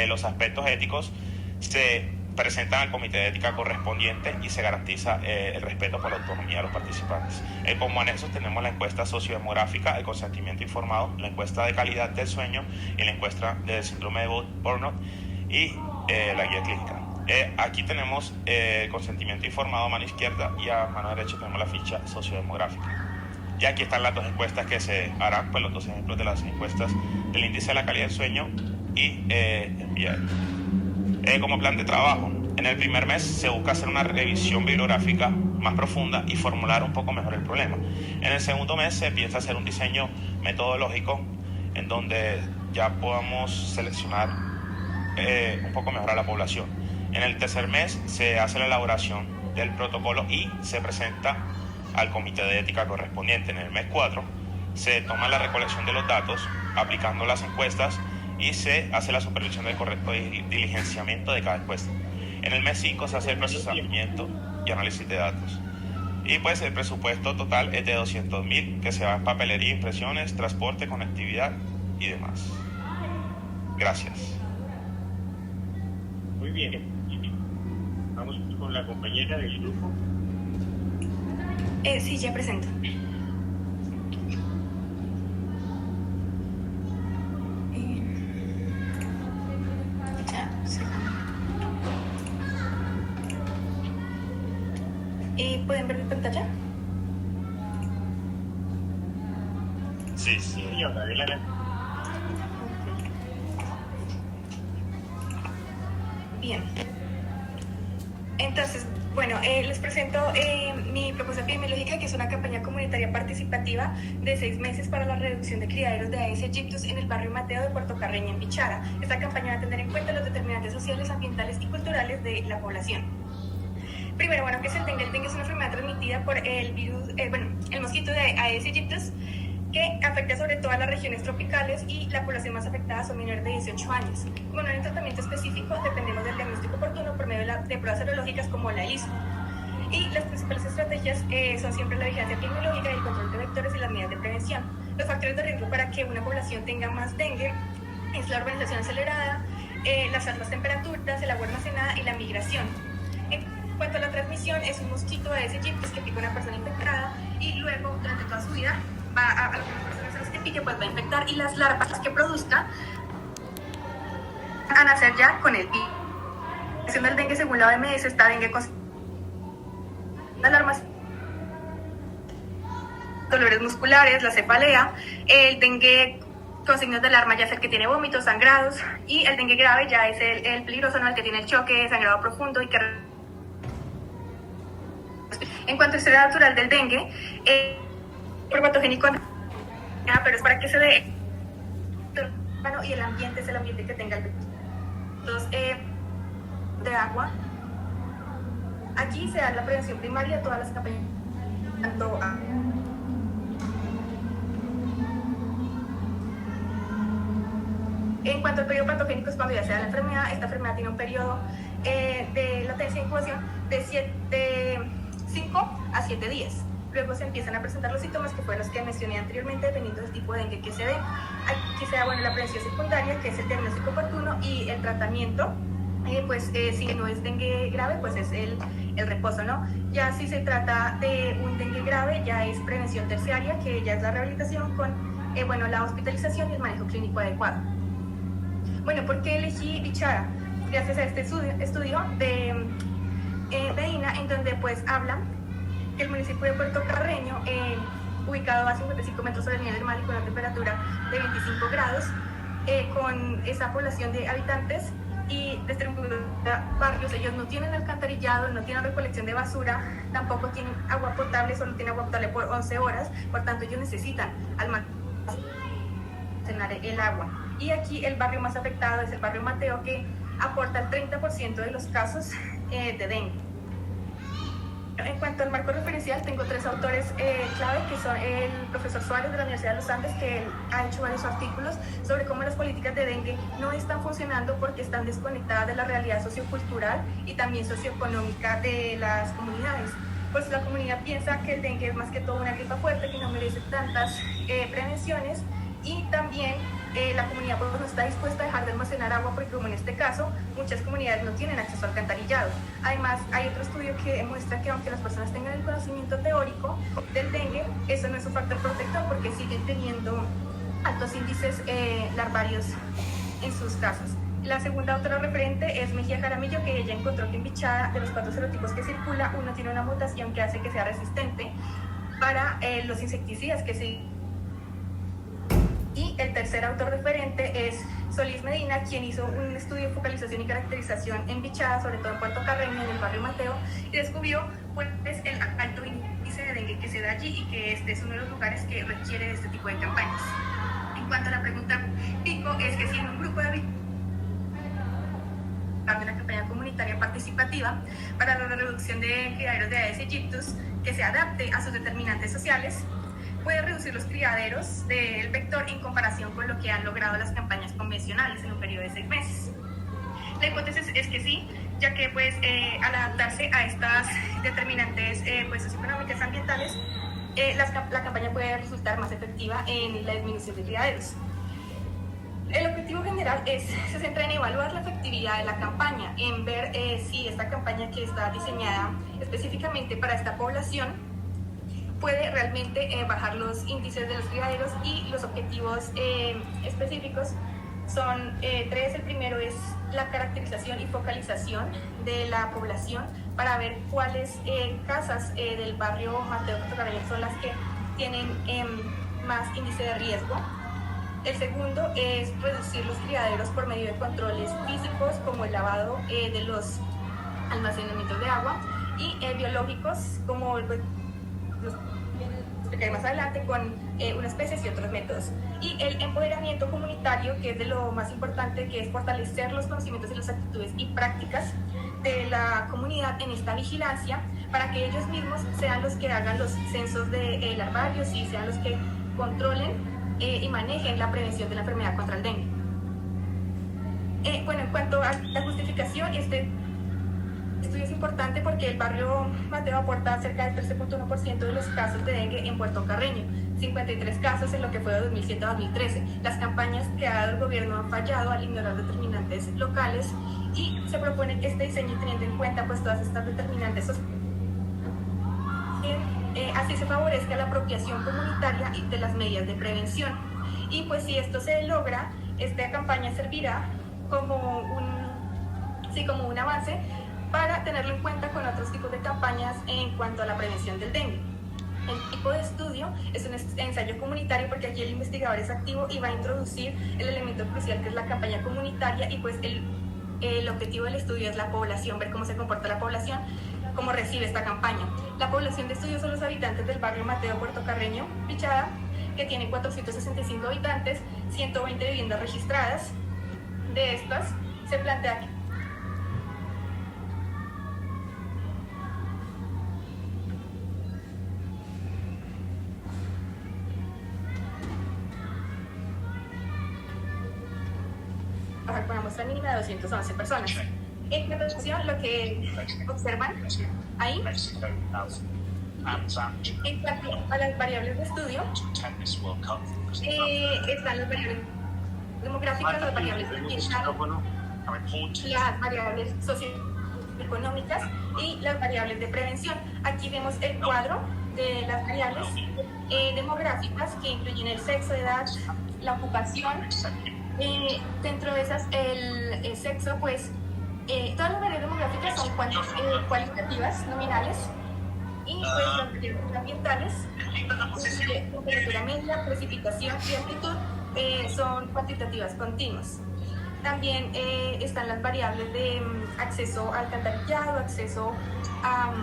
Los aspectos éticos se presentan al comité de ética correspondiente y se garantiza el respeto por la autonomía de los participantes. Como anexos tenemos la encuesta sociodemográfica, el consentimiento informado, la encuesta de calidad del sueño y la encuesta del síndrome de Burnout, y la guía clínica. Aquí tenemos el consentimiento informado a mano izquierda, y a mano derecha tenemos la ficha sociodemográfica. Y aquí están las dos encuestas que se harán, los dos ejemplos de las encuestas del índice de la calidad del sueño y MBI. Como plan de trabajo, en el primer mes se busca hacer una revisión bibliográfica más profunda y formular un poco mejor el problema. En el segundo mes se piensa hacer un diseño metodológico en donde ya podamos seleccionar un poco mejor a la población. En el tercer mes se hace la elaboración del protocolo y se presenta al comité de ética correspondiente. En el mes 4 se toma la recolección de los datos aplicando las encuestas y se hace la supervisión del correcto diligenciamiento de cada encuesta. En el mes 5 se hace el procesamiento y análisis de datos. Y el presupuesto total es de 200.000, que se va en papelería, impresiones, transporte, conectividad y demás. Gracias. Muy bien. Vamos con la compañera del grupo. Sí, ya presento. ¿Pueden ver mi pantalla? Sí. Señora, adelante. Bien. Entonces, bueno, les presento mi propuesta epidemiológica, que es una campaña comunitaria participativa de 6 meses para la reducción de criaderos de Aedes aegyptus en el barrio Mateo de Puerto Carreño, en Bichara. Esta campaña va a tener en cuenta los determinantes sociales, ambientales y culturales de la población. Primero, bueno, ¿qué es el dengue? El dengue es una enfermedad transmitida por el virus, el mosquito de Aedes aegyptus, que afecta sobre todo a las regiones tropicales, y la población más afectada son menores de 18 años. Como no hay un tratamiento específico, dependemos del diagnóstico oportuno por medio de pruebas serológicas como la ELISA. Y las principales estrategias son siempre la vigilancia epidemiológica, el control de vectores y las medidas de prevención. Los factores de riesgo para que una población tenga más dengue es la urbanización acelerada, las altas temperaturas, el agua almacenada y la migración. En cuanto a la transmisión, es un mosquito de Aedes aegyptus que pica a una persona infectada y luego durante toda su vida va a las personas a las que pique, pues va a infectar, y las larvas que produzca a nacer ya con el pico. La situación del dengue, según la OMS, está dengue con alarmas, dolores musculares, la cefalea, el dengue con signos de alarma ya es el que tiene vómitos, sangrados, y el dengue grave ya es el peligroso, ¿no? El que tiene el choque, sangrado profundo y que... En cuanto a la historia natural del dengue, por patogénico, pero es para que se dé, y el ambiente es el ambiente que tenga el de agua. Aquí se da la prevención primaria, todas las campañas, tanto en cuanto al periodo patogénico, es cuando ya se da la enfermedad. Esta enfermedad tiene un periodo de latencia e incubación de 5 a 7 días. Luego se empiezan a presentar los síntomas, que fueron los que mencioné anteriormente, dependiendo del tipo de dengue que se dé. Aquí se da, la prevención secundaria, que es el diagnóstico oportuno, y el tratamiento, si no es dengue grave, pues es el reposo, ¿no? Ya si se trata de un dengue grave, ya es prevención terciaria, que ya es la rehabilitación con, la hospitalización y el manejo clínico adecuado. Bueno, ¿por qué elegí Bichara? Gracias a este estudio de INA, en donde pues habla que el municipio de Puerto Carreño, ubicado a 55 metros sobre el nivel del mar y con una temperatura de 25 grados, con esa población de habitantes y distribuida barrios, ellos no tienen alcantarillado, no tienen recolección de basura, tampoco tienen agua potable, solo tienen agua potable por 11 horas, por tanto ellos necesitan almacenar el agua. Y aquí el barrio más afectado es el barrio Mateo, que aporta el 30% de los casos de dengue. En cuanto al marco referencial, tengo 3 autores clave, que son el profesor Suárez de la Universidad de los Andes, que él ha hecho varios artículos sobre cómo las políticas de dengue no están funcionando porque están desconectadas de la realidad sociocultural y también socioeconómica de las comunidades. Pues la comunidad piensa que el dengue es más que todo una gripa fuerte, que no merece tantas prevenciones, y también la comunidad pues, no está dispuesta a dejar de almacenar agua, porque como en este caso muchas comunidades no tienen acceso al alcantarillado. Además, hay otro estudio que demuestra que aunque las personas tengan el conocimiento teórico del dengue, eso no es un factor protector, porque siguen teniendo altos índices larvarios en sus casas. La segunda autora referente es Mejía Jaramillo, que ella encontró que en Bichara, de los 4 serotipos que circula, uno tiene una mutación que hace que sea resistente para los insecticidas que se... Y el tercer autor referente es Solís Medina, quien hizo un estudio de focalización y caracterización en Bichara, sobre todo en Puerto Carreño, en el barrio Mateo, y descubrió pues, el alto índice de dengue que se da allí, y que este es uno de los lugares que requiere de este tipo de campañas. En cuanto a la pregunta pico, es que si en un grupo de una campaña comunitaria participativa para la reducción de criaderos de Aedes aegyptus que se adapte a sus determinantes sociales, puede reducir los criaderos del vector en comparación con lo que han logrado las campañas convencionales en un periodo de 6 meses. La hipótesis es que sí, ya que pues, al adaptarse a estas determinantes socioeconómicas ambientales, la campaña puede resultar más efectiva en la disminución de criaderos. general se centra en evaluar la efectividad de la campaña, en ver si esta campaña que está diseñada específicamente para esta población puede realmente bajar los índices de los criaderos, y los objetivos específicos son tres. El primero es la caracterización y focalización de la población para ver cuáles casas del barrio Mateo Portocarreño son las que tienen más índice de riesgo. El segundo es reducir los criaderos por medio de controles físicos como el lavado de los almacenamientos de agua, y biológicos como los explicaré más adelante con unas especies y otros métodos. Y el empoderamiento comunitario, que es de lo más importante, que es fortalecer los conocimientos y las actitudes y prácticas de la comunidad en esta vigilancia, para que ellos mismos sean los que hagan los censos de larvarios y sean los que controlen y manejen la prevención de la enfermedad contra el dengue. Bueno, en cuanto a la justificación, este estudio es importante porque el barrio Mateo aporta cerca del 13.1% de los casos de dengue en Puerto Carreño, 53 casos en lo que fue de 2007 a 2013. Las campañas que ha dado el gobierno han fallado al ignorar determinantes locales, y se propone que este diseño, teniendo en cuenta pues todas estas determinantes, así se favorezca la apropiación comunitaria y de las medidas de prevención. Y pues si esto se logra, esta campaña servirá como un avance para tenerlo en cuenta con otros tipos de campañas en cuanto a la prevención del dengue. El tipo de estudio es un ensayo comunitario, porque aquí el investigador es activo y va a introducir el elemento crucial, que es la campaña comunitaria, y pues el objetivo del estudio es la población, ver cómo se comporta la población, cómo recibe esta campaña. La población de estudio son los habitantes del barrio Mateo Portocarreño Pichada, que tiene 465 habitantes, 120 viviendas registradas. De estas, se plantea que con una muestra mínima de 211 personas. En conclusión, lo que observan ahí, en cuanto a las variables de estudio, están las variables demográficas, las variables ambientales, las variables socioeconómicas y las variables de prevención. Aquí vemos el cuadro de las variables demográficas, que incluyen el sexo, edad, la ocupación. Dentro de esas, el sexo, pues todas las variables demográficas son cualitativas, nominales, y pues las variables ambientales, temperatura media, precipitación y altitud, son cuantitativas continuas. También están las variables de acceso a alcantarillado, acceso a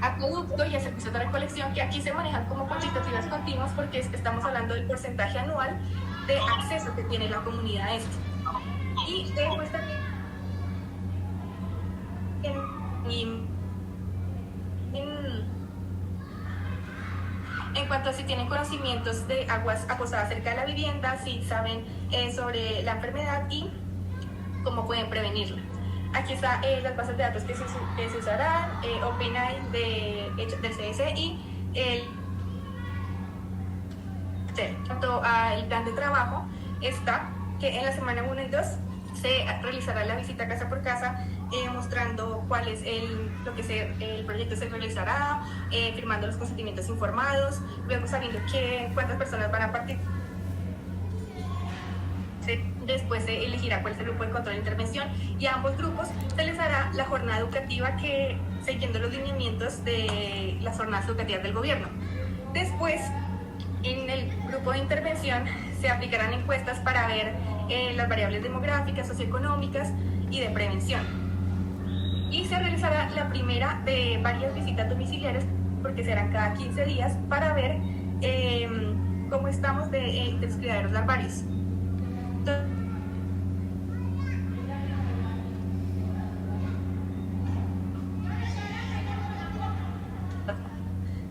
acueducto y a servicios de recolección, que aquí se manejan como cuantitativas continuas, porque estamos hablando del porcentaje anual de acceso que tiene la comunidad a esto. Y después también en cuanto a si tienen conocimientos de aguas acosadas cerca de la vivienda, si saben sobre la enfermedad y cómo pueden prevenirla. Aquí están las bases de datos que se usarán, OpenAI del CS y el en cuanto al plan de trabajo, está que en la semana 1 y 2 se realizará la visita casa por casa, mostrando cuál es el proyecto se realizará, firmando los consentimientos informados, luego sabiendo cuántas personas van a participar. Después se elegirá cuál es el grupo de control e intervención, y a ambos grupos se les hará la jornada educativa, que siguiendo los lineamientos de las jornadas educativas del gobierno. Después, en el grupo de intervención se aplicarán encuestas para ver las variables demográficas, socioeconómicas y de prevención. Y se realizará la primera de varias visitas domiciliares, porque serán cada 15 días, para ver cómo estamos de los criaderos larvarios.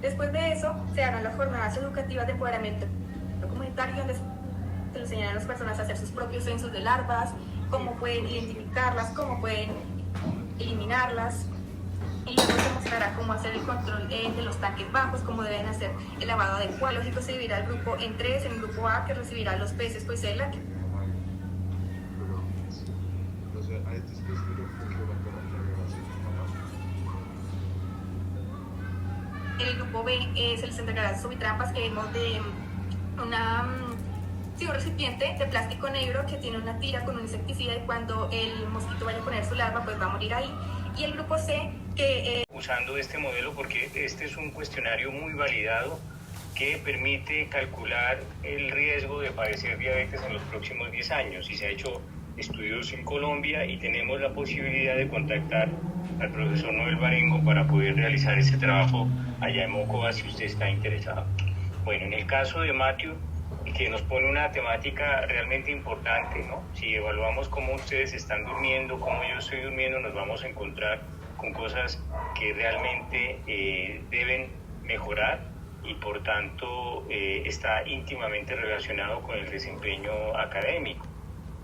Después de eso, se harán las jornadas educativas de empoderamiento comunitario, donde se les enseñarán a las personas a hacer sus propios censos de larvas, cómo pueden identificarlas, cómo pueden eliminarlas. Y luego se mostrará cómo hacer el control de los tanques bajos, cómo deben hacer el lavado adecuado. Lógico, se dividirá el grupo en tres. En el grupo A, que recibirá los peces, pues Entonces, a este estilo funciona con la relación de El grupo B se les entregará subitrampas que vemos de un recipiente de plástico negro que tiene una tira con un insecticida y cuando el mosquito vaya a poner su larva pues va a morir ahí. Y el grupo C que... Usando este modelo porque este es un cuestionario muy validado que permite calcular el riesgo de padecer diabetes en los próximos 10 años y se ha hecho estudios en Colombia y tenemos la posibilidad de contactar al profesor Noel Barengo para poder realizar ese trabajo allá en Mocoa si usted está interesado. Bueno, en el caso de Matthew, que nos pone una temática realmente importante, ¿no? Si evaluamos cómo ustedes están durmiendo, cómo yo estoy durmiendo, nos vamos a encontrar con cosas que realmente deben mejorar y por tanto está íntimamente relacionado con el desempeño académico.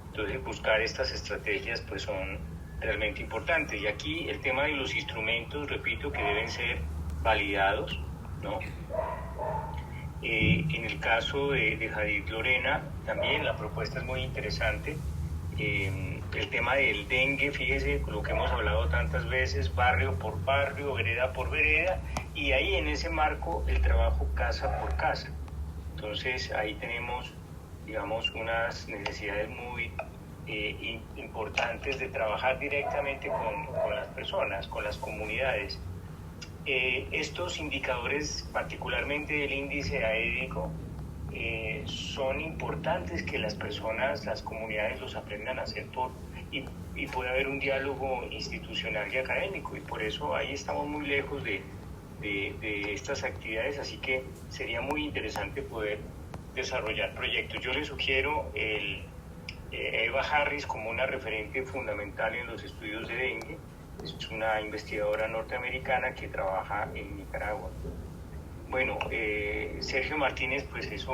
Entonces buscar estas estrategias pues son realmente importantes. Y aquí el tema de los instrumentos, repito, que deben ser validados, ¿no? En el caso de Jadid Lorena, también la propuesta es muy interesante. El tema del dengue, fíjese, lo que hemos hablado tantas veces, barrio por barrio, vereda por vereda, y ahí en ese marco el trabajo casa por casa. Entonces ahí tenemos, digamos, unas necesidades muy importantes de trabajar directamente con las personas, con las comunidades. Estos indicadores, particularmente del índice aédico, son importantes que las personas, las comunidades los aprendan a hacer y puede haber un diálogo institucional y académico y por eso ahí estamos muy lejos de estas actividades, así que sería muy interesante poder desarrollar proyectos. Yo les sugiero Eva Harris como una referente fundamental en los estudios de dengue. Es una investigadora norteamericana que trabaja en Nicaragua. Bueno, Sergio Martínez pues es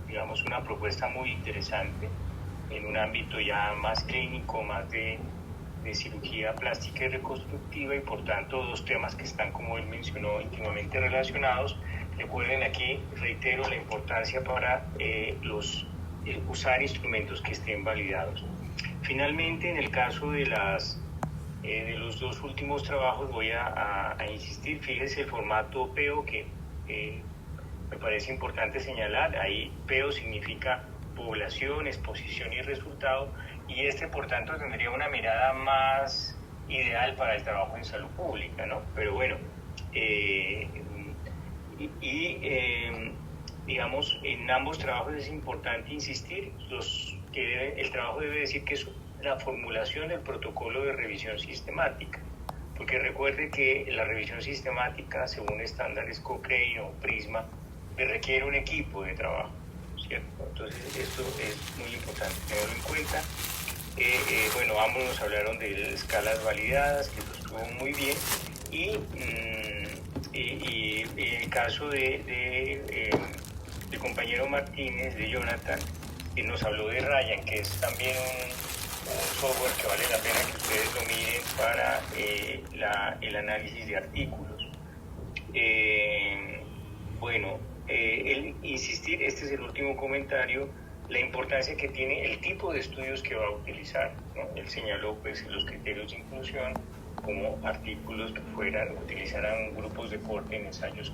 digamos, una propuesta muy interesante en un ámbito ya más clínico, más de cirugía plástica y reconstructiva y por tanto dos temas que están, como él mencionó, íntimamente relacionados. Recuerden aquí, reitero, la importancia para usar instrumentos que estén validados. Finalmente, en el caso de los dos últimos trabajos voy a insistir, fíjese el formato PEO que me parece importante señalar. Ahí PEO significa población, exposición y resultado, y por tanto tendría una mirada más ideal para el trabajo en salud pública, ¿no? Pero bueno, digamos, en ambos trabajos es importante insistir, el trabajo debe decir que es la formulación del protocolo de revisión sistemática, porque recuerde que la revisión sistemática, según estándares Cochrane o Prisma, requiere un equipo de trabajo, ¿cierto? Entonces esto es muy importante tenerlo en cuenta. Bueno, ambos nos hablaron de escalas validadas, que eso estuvo muy bien, y en el caso del compañero Martínez, de Jonathan, nos habló de Ryan, que es también un software que vale la pena que ustedes lo miren para el análisis de artículos. Bueno, insistir, este es el último comentario, la importancia que tiene el tipo de estudios que va a utilizar, ¿no? Él señaló pues los criterios de inclusión como artículos que utilizaran grupos de corte en ensayos